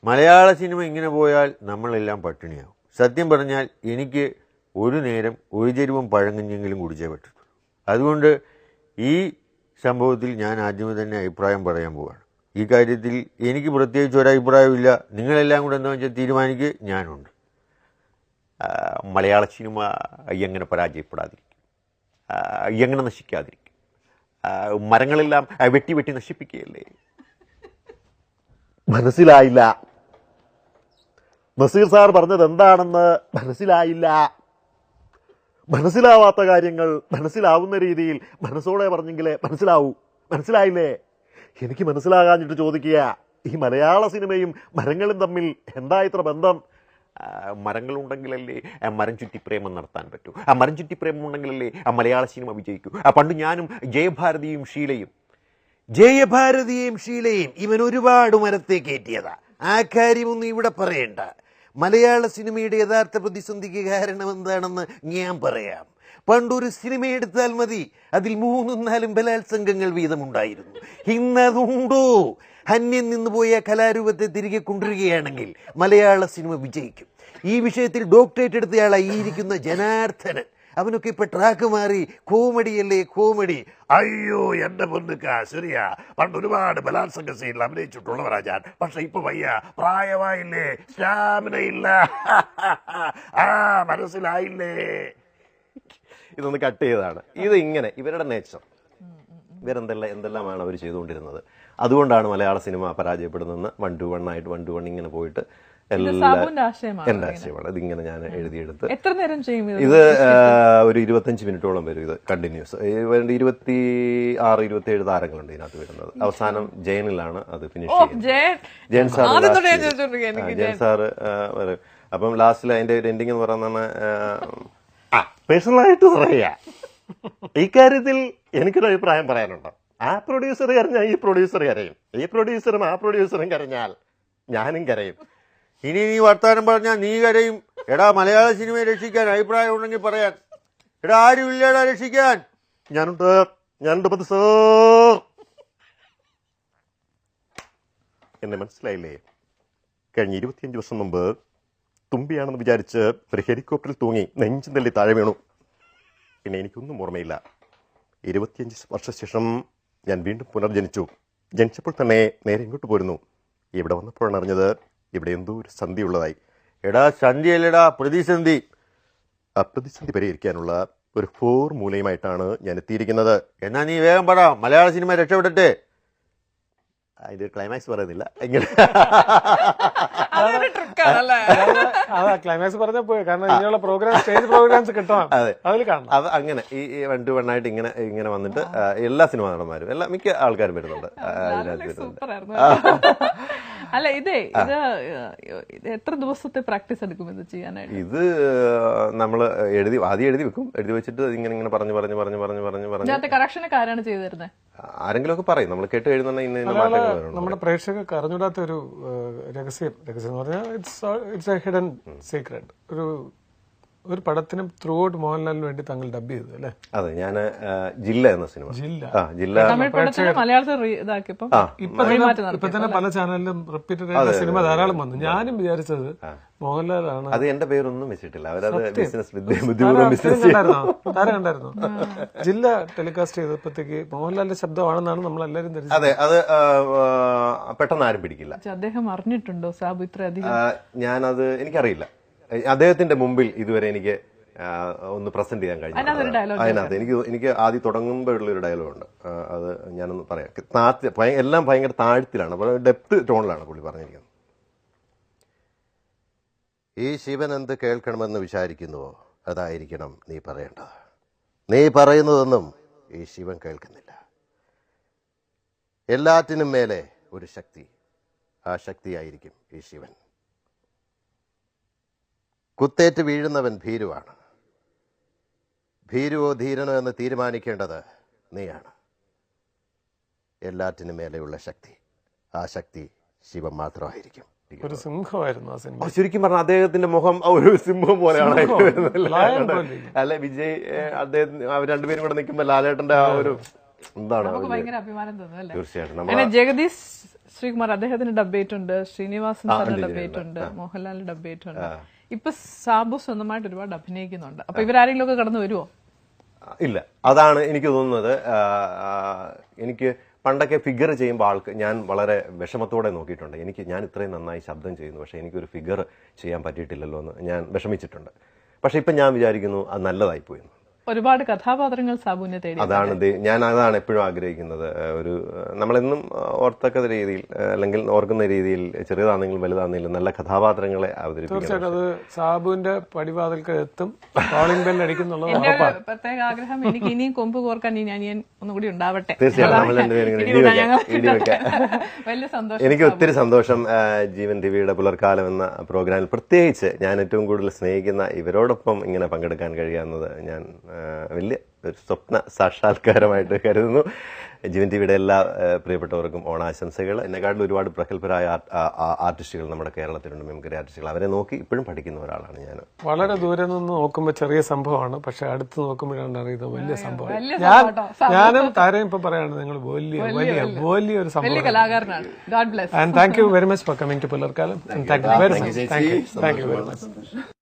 മലയാള സിനിമ ഇങ്ങനെ പോയാൽ നമ്മളെല്ലാം പട്ടിണിയാവും. സത്യം പറഞ്ഞാൽ എനിക്ക് ഒരു നേരം ഒരു ചെരുവം പഴങ്കഞ്ഞെങ്കിലും കുടിച്ചേ പറ്റത്തുള്ളൂ. അതുകൊണ്ട് ഈ സംഭവത്തിൽ ഞാൻ ആദ്യമേ തന്നെ അഭിപ്രായം പറയാൻ പോവുകയാണ്. ഈ കാര്യത്തിൽ എനിക്ക് പ്രത്യേകിച്ച് ഒരഭിപ്രായമില്ല. നിങ്ങളെല്ലാം കൂടെ എന്താ വെച്ചാൽ തീരുമാനിക്കുക, ഞാനുണ്ട്. മലയാള സിനിമ എങ്ങനെ പരാജയപ്പെടാതിരിക്കും, എങ്ങനെ നശിക്കാതിരിക്കും? മരങ്ങളെല്ലാം വെട്ടി നശിപ്പിക്കുകയല്ലേ? മനസ്സിലായില്ല. നസീർ സാർ പറഞ്ഞത് എന്താണെന്ന് മനസ്സിലായില്ല. മനസ്സിലാവാത്ത കാര്യങ്ങൾ മനസ്സിലാവുന്ന രീതിയിൽ മനസ്സോടെ പറഞ്ഞെങ്കിലേ മനസ്സിലായില്ലേ? എനിക്ക് മനസ്സിലാകാഞ്ഞിട്ട് ചോദിക്കുക, ഈ മലയാള സിനിമയും മരങ്ങളും തമ്മിൽ എന്താ ഇത്ര ബന്ധം? മരങ്ങളുണ്ടെങ്കിലല്ലേ മരം ചുറ്റി പ്രേമം നടത്താൻ പറ്റൂ. മരം ചുറ്റി പ്രേമം ഉണ്ടെങ്കിലല്ലേ മലയാള സിനിമ വിജയിക്കൂ. പണ്ട് ഞാനും ജയഭാരതിയും ഷീലയും ഇവൻ ഒരുപാട് മരത്തെ കയറ്റിയതാ. ആ കാര്യമൊന്നും ഇവിടെ പറയണ്ട. മലയാള സിനിമയുടെ യഥാർത്ഥ പ്രതിസന്ധിക്ക് കാരണം എന്താണെന്ന് ഞാൻ പറയാം. പണ്ടൊരു സിനിമ എടുത്താൽ മതി, അതിൽ 3-4 ബലാത്സംഗങ്ങൾ വീതമുണ്ടായിരുന്നു. ഇന്നതുണ്ടോ? അന്യം നിന്നുപോയ കലാരൂപത്തെ തിരികെ കൊണ്ടുവരികയാണെങ്കിൽ മലയാള സിനിമ വിജയിക്കും. ഈ വിഷയത്തിൽ ഡോക്ടറേറ്റ് എടുത്തയാളായി ഇരിക്കുന്ന ജനാർദ്ദനൻ, അവനൊക്കെ ഇപ്പൊ ട്രാക്ക് മാറി കോമഡിയല്ലേ കോമഡി. അയ്യോ എന്റെ പൊന്നുക്ക, ശരിയാ, പണ്ട് ഒരുപാട് ബലാത്സംഗ സീനിൽ അഭിനയിച്ചിട്ടുള്ളവരാ ഞാൻ. പക്ഷെ ഇപ്പൊ വയ്യ, പ്രായമായില്ലേ, സ്റ്റാമിന ഇല്ല. മനസ്സിലായില്ലേ? ഇതൊന്ന് കട്ട് ചെയ്തതാണ്. ഇത് ഇങ്ങനെ ഇവരുടെ നേച്ചർ, എന്തെല്ലാമാണ് അവർ ചെയ്തുകൊണ്ടിരുന്നത്. അതുകൊണ്ടാണ് മലയാള സിനിമ പരാജയപ്പെടുന്നതെന്ന് 1-to-1 ആയിട്ട് 1-to-1 ഇങ്ങനെ പോയിട്ട് എന്റെ ആശയമാണ്. ഇതിങ്ങനെ ഞാൻ എഴുതിയെടുത്ത് ഇത് ഒരു 25 മിനിറ്റോളം വരും. ഇത് കണ്ടിന്യൂസ് 26-27 താരങ്ങളുണ്ട് ഇതിനകത്ത് വരുന്നത്. അവസാനം ജയനിലാണ് അത് ഫിനിഷ് ചെയ്യുന്നത്. ജയൻ സാറ് വരും. അപ്പം ലാസ്റ്റിൽ അതിന്റെ ഒരു എൻഡിങ് എന്ന് പറയുന്നത് പേഴ്സണലായിട്ട് പറയാ, ഈ കാര്യത്തിൽ എനിക്കൊരു അഭിപ്രായം പറയാനുണ്ട്. ആ പ്രൊഡ്യൂസർ കരഞ്ഞാൽ ഈ പ്രൊഡ്യൂസർ കരയും, ഈ പ്രൊഡ്യൂസറും ആ പ്രൊഡ്യൂസറും കരഞ്ഞാൽ ഞാനും കരയും. ഇനി നീ വർത്താനം പറഞ്ഞാൽ നീ കരയും. എടാ, മലയാള സിനിമയെ രക്ഷിക്കാൻ അഭിപ്രായം ഉണ്ടെങ്കിൽ പറയാൻ. എടാ, ആരും ഇല്ലടാ രക്ഷിക്കാൻ. ഞാനുണ്ട് പതി സാർ. എന്നെ മനസ്സിലായില്ലേ? കഴിഞ്ഞ 25 വർഷം മുമ്പ് തുമ്പിയാണെന്ന് വിചാരിച്ച് ഒരു ഹെലികോപ്റ്ററിൽ തൂങ്ങി നെഞ്ചും തള്ളി താഴെ വീണു. പിന്നെ എനിക്കൊന്നും ഓർമ്മയില്ല. 25 വർഷശേഷം ഞാൻ വീണ്ടും പുനർജനിച്ചു. ജനിച്ചപ്പോൾ തന്നെ നേരെ ഇങ്ങോട്ട് പോരുന്നു. ഇവിടെ വന്നപ്പോഴാണ് അറിഞ്ഞത് ഇവിടെ എന്തോ ഒരു സന്ധി ഉള്ളതായി. എടാ സന്ധിയല്ലടാ പ്രതിസന്ധി. ആ പ്രതിസന്ധി പരിഹരിക്കാനുള്ള ഒരു ഫോർമുലയുമായിട്ടാണ് ഞാൻ എത്തിയിരിക്കുന്നത്. എന്നാ നീ വേഗം പറ, മലയാള സിനിമ രക്ഷപ്പെടട്ടെ. അതിന്റെ ക്ലൈമാക്സ് പറയുന്നില്ല. ഇങ്ങനെ അതൊരു ട്രിക്കാണല്ലേ? അതാ ക്ലൈമാക്സ് പറഞ്ഞാൽ പോയി. കാരണം ഇങ്ങനെയുള്ള പ്രോഗ്രാം, സ്റ്റേജ് പ്രോഗ്രാംസ് കിട്ടണം, അതിൽ കാണണം. അത് അങ്ങനെ ഈ 1 to 1 ആയിട്ട് ഇങ്ങനെ വന്നിട്ട് എല്ലാ സിനിമാ നടന്മാരും മിക്ക ആൾക്കാരും വരുന്നുണ്ട്. അതിനകത്ത് വരുന്നുണ്ട്. സൂപ്പറായിരുന്നു. അല്ല ഇത് എത്ര ദിവസത്തെ പ്രാക്ടീസ് എടുക്കും ഇത് ചെയ്യാനായിട്ട്? ഇത് നമ്മൾ ആദ്യം എഴുതി വെക്കും. എഴുതി വെച്ചിട്ട് ഇങ്ങനെ പറഞ്ഞു കറക്ഷനൊക്കെ ആരാണ് ചെയ്തു തരുന്നത്? ആരെങ്കിലും ഒക്കെ പറയും. നമ്മൾ കേട്ട് എഴുതുന്ന ഇന്ന മാറ്റങ്ങൾ വരുന്നുണ്ട്. നമ്മുടെ പ്രേക്ഷകർക്ക് അറിഞ്ഞൂടാത്ത ഒരു രഹസ്യം എന്ന് പറഞ്ഞാൽ ഇറ്റ്സ് എ ഹിഡൻ സീക്രട്ട്. ഒരു പടത്തിനും ത്രൂ ഔട്ട് മോഹൻലാലിന് വേണ്ടി താങ്കൾ ഡബ് ചെയ്തു അല്ലേ? അതെ, ഞാൻ ജില്ല എന്ന സിനിമ ജില്ല മലയാളത്തിൽ ഇതാക്കിയപ്പോ ഇപ്പൊ തന്നെ പല ചാനലിലും റിപ്പീറ്റഡ് ആയിട്ടുള്ള സിനിമ ധാരാളം വന്നു. ഞാനും വിചാരിച്ചത് മോഹൻലാലാണ്. അത് എന്റെ പേരൊന്നും വെച്ചിട്ടില്ല. അവരത് ബിസിനസ് കണ്ടായിരുന്നു. ജില്ല ടെലികാസ്റ്റ് ചെയ്തപ്പോഴത്തേക്ക് മോഹൻലാലിന്റെ ശബ്ദമാണെന്നാണ് നമ്മൾ എല്ലാവരും ധരിച്ചത്. അതെ, അത് പെട്ടെന്ന് ആരും പിടിക്കില്ല. അദ്ദേഹം അറിഞ്ഞിട്ടുണ്ടോ സാബു ഇത്രയധികം? ഞാനത് എനിക്കറിയില്ല. അദ്ദേഹത്തിന്റെ മുമ്പിൽ ഇതുവരെ എനിക്ക് ഒന്ന് പ്രസന്റ് ചെയ്യാൻ കഴിഞ്ഞു. അതിനകത്ത് എനിക്ക് ആദ്യം തുടങ്ങുമ്പോഴുള്ള ഒരു ഡയലോഗുണ്ട്. അത് ഞാനൊന്ന് പറയാം. എല്ലാം ഭയങ്കര താഴ്ത്തിലാണ്, അപ്പോൾ ഡെപ്ത് ടോണിലാണ് പുള്ളി പറഞ്ഞിരിക്കുന്നത്. ഈ ശിവൻ എന്ത് കേൾക്കണമെന്ന് വിചാരിക്കുന്നുവോ അതായിരിക്കണം നീ പറയേണ്ടത്. നീ പറയുന്നതൊന്നും ഈ ശിവൻ കേൾക്കുന്നില്ല. എല്ലാറ്റിനും മേലെ ഒരു ശക്തി, ആ ശക്തിയായിരിക്കും ഈ ശിവൻ. കുത്തേറ്റ് വീഴുന്നവൻ ഭീരുവാണ്. ഭീരുവോ ധീരനോ എന്ന് തീരുമാനിക്കേണ്ടത് നീയാണ്. എല്ലാറ്റിനും മേലെയുള്ള ശക്തി, ആ ശക്തി ശിവൻ മാത്രമായിരിക്കും. ഒരു സിംഹമായിരുന്നു ആ സിനിമ. ശരിക്കും പറഞ്ഞാൽ അദ്ദേഹത്തിന്റെ മുഖം ഒരു സിംഹം പോലെയാണ്. അല്ലെ, വിജയ് അദ്ദേഹം അവർ രണ്ടുപേരും കൂടെ നിൽക്കുമ്പോൾ ലാലേട്ടന്റെ ആ ഒരു എന്താണ് ഭയങ്കര അഭിമാനം തോന്നുന്നു. തീർച്ചയായിട്ടും. ജഗദീഷ് ശ്രീകുമാർ അദ്ദേഹത്തിന് ഡബ്ബേറ്റുണ്ട്, ശ്രീനിവാസൻ സാറിന് ഡബ്ബേറ്റുണ്ട്, മോഹൻലാലിന് ഡബ്ബേറ്റുണ്ട്. ഇപ്പൊ സാബു സ്വന്തമായിട്ട് ഒരുപാട് അഭിനയിക്കുന്നുണ്ട്. അപ്പൊ ഇവരാരെങ്കിലും ഒക്കെ കടന്നു വരുമോ? ഇല്ല, അതാണ് എനിക്ക് തോന്നുന്നത്. എനിക്ക് പണ്ടൊക്കെ ഫിഗർ ചെയ്യുമ്പോൾ ഞാൻ വളരെ വിഷമത്തോടെ നോക്കിയിട്ടുണ്ട്. ഞാൻ ഇത്രയും നന്നായി ശബ്ദം ചെയ്യുന്നു, പക്ഷെ എനിക്കൊരു ഫിഗർ ചെയ്യാൻ പറ്റിയിട്ടില്ലല്ലോ എന്ന് ഞാൻ വിഷമിച്ചിട്ടുണ്ട്. പക്ഷെ ഇപ്പം ഞാൻ വിചാരിക്കുന്നു അത് നല്ലതായിപ്പോയി. ഒരുപാട് കഥാപാത്രങ്ങൾ സാബുവിനെ തേടി. ഞാൻ അതാണ് എപ്പോഴും ആഗ്രഹിക്കുന്നത്. ഒരു നമ്മളെന്നും ഓർത്തക്ക രീതിയിൽ അല്ലെങ്കിൽ ഓർക്കുന്ന രീതിയിൽ ചെറിയതാണെങ്കിലും വലുതാണെങ്കിലും നല്ല കഥാപാത്രങ്ങളെ അവതരിപ്പിക്കും. അത് സാബുവിന്റെ പടിവാതിൽക്ക് എത്തും, കോളിംഗ് ബെൽ അടിക്കുന്നുള്ളത് പ്രത്യേക ആഗ്രഹം. എനിക്ക് ഇനിയും കൊമ്പ് കോർക്കാൻ ഇനി അനിയൻ ഒന്നുകൂടി ഉണ്ടാവട്ടെ. തീർച്ചയായിട്ടും വലിയ സന്തോഷം. എനിക്ക് ഒത്തിരി സന്തോഷം. ജീവൻ ടിവിയുടെ പുലർക്കാലം എന്ന പ്രോഗ്രാമിൽ പ്രത്യേകിച്ച് ഞാൻ ഏറ്റവും കൂടുതൽ സ്നേഹിക്കുന്ന ഇവരോടൊപ്പം ഇങ്ങനെ പങ്കെടുക്കാൻ കഴിയാവുന്നത് ഞാൻ വലിയ ഒരു സ്വപ്ന സാക്ഷാത്കാരമായിട്ട് കരുതുന്നു. ജീവൻ ടിവിയുടെ എല്ലാ പ്രിയപ്പെട്ടവർക്കും ഓണാശംസകൾ. എന്നെക്കാട്ടിൽ ഒരുപാട് പ്രഗത്ഭരായ ആർട്ടിസ്റ്റുകൾ നമ്മുടെ കേരളത്തിലുണ്ട്, മിമിക്രി ആർട്ടിസ്റ്റുകൾ. അവരെ നോക്കി ഇപ്പോഴും പഠിക്കുന്ന ഒരാളാണ് ഞാൻ. വളരെ ദൂരെ നിന്ന് നോക്കുമ്പോൾ ചെറിയ സംഭവമാണ്, പക്ഷെ അടുത്ത് നോക്കുമ്പോഴാണ് അറിയുന്നത് വലിയ സംഭവം. ഞാനും താരയും ഇപ്പൊ പറയാണ് നിങ്ങൾ വലിയ ഒരു സംഭവം. കലാകാരനാണ്. And thank you very much for coming to പുലർക്കാലം. Thank you very much.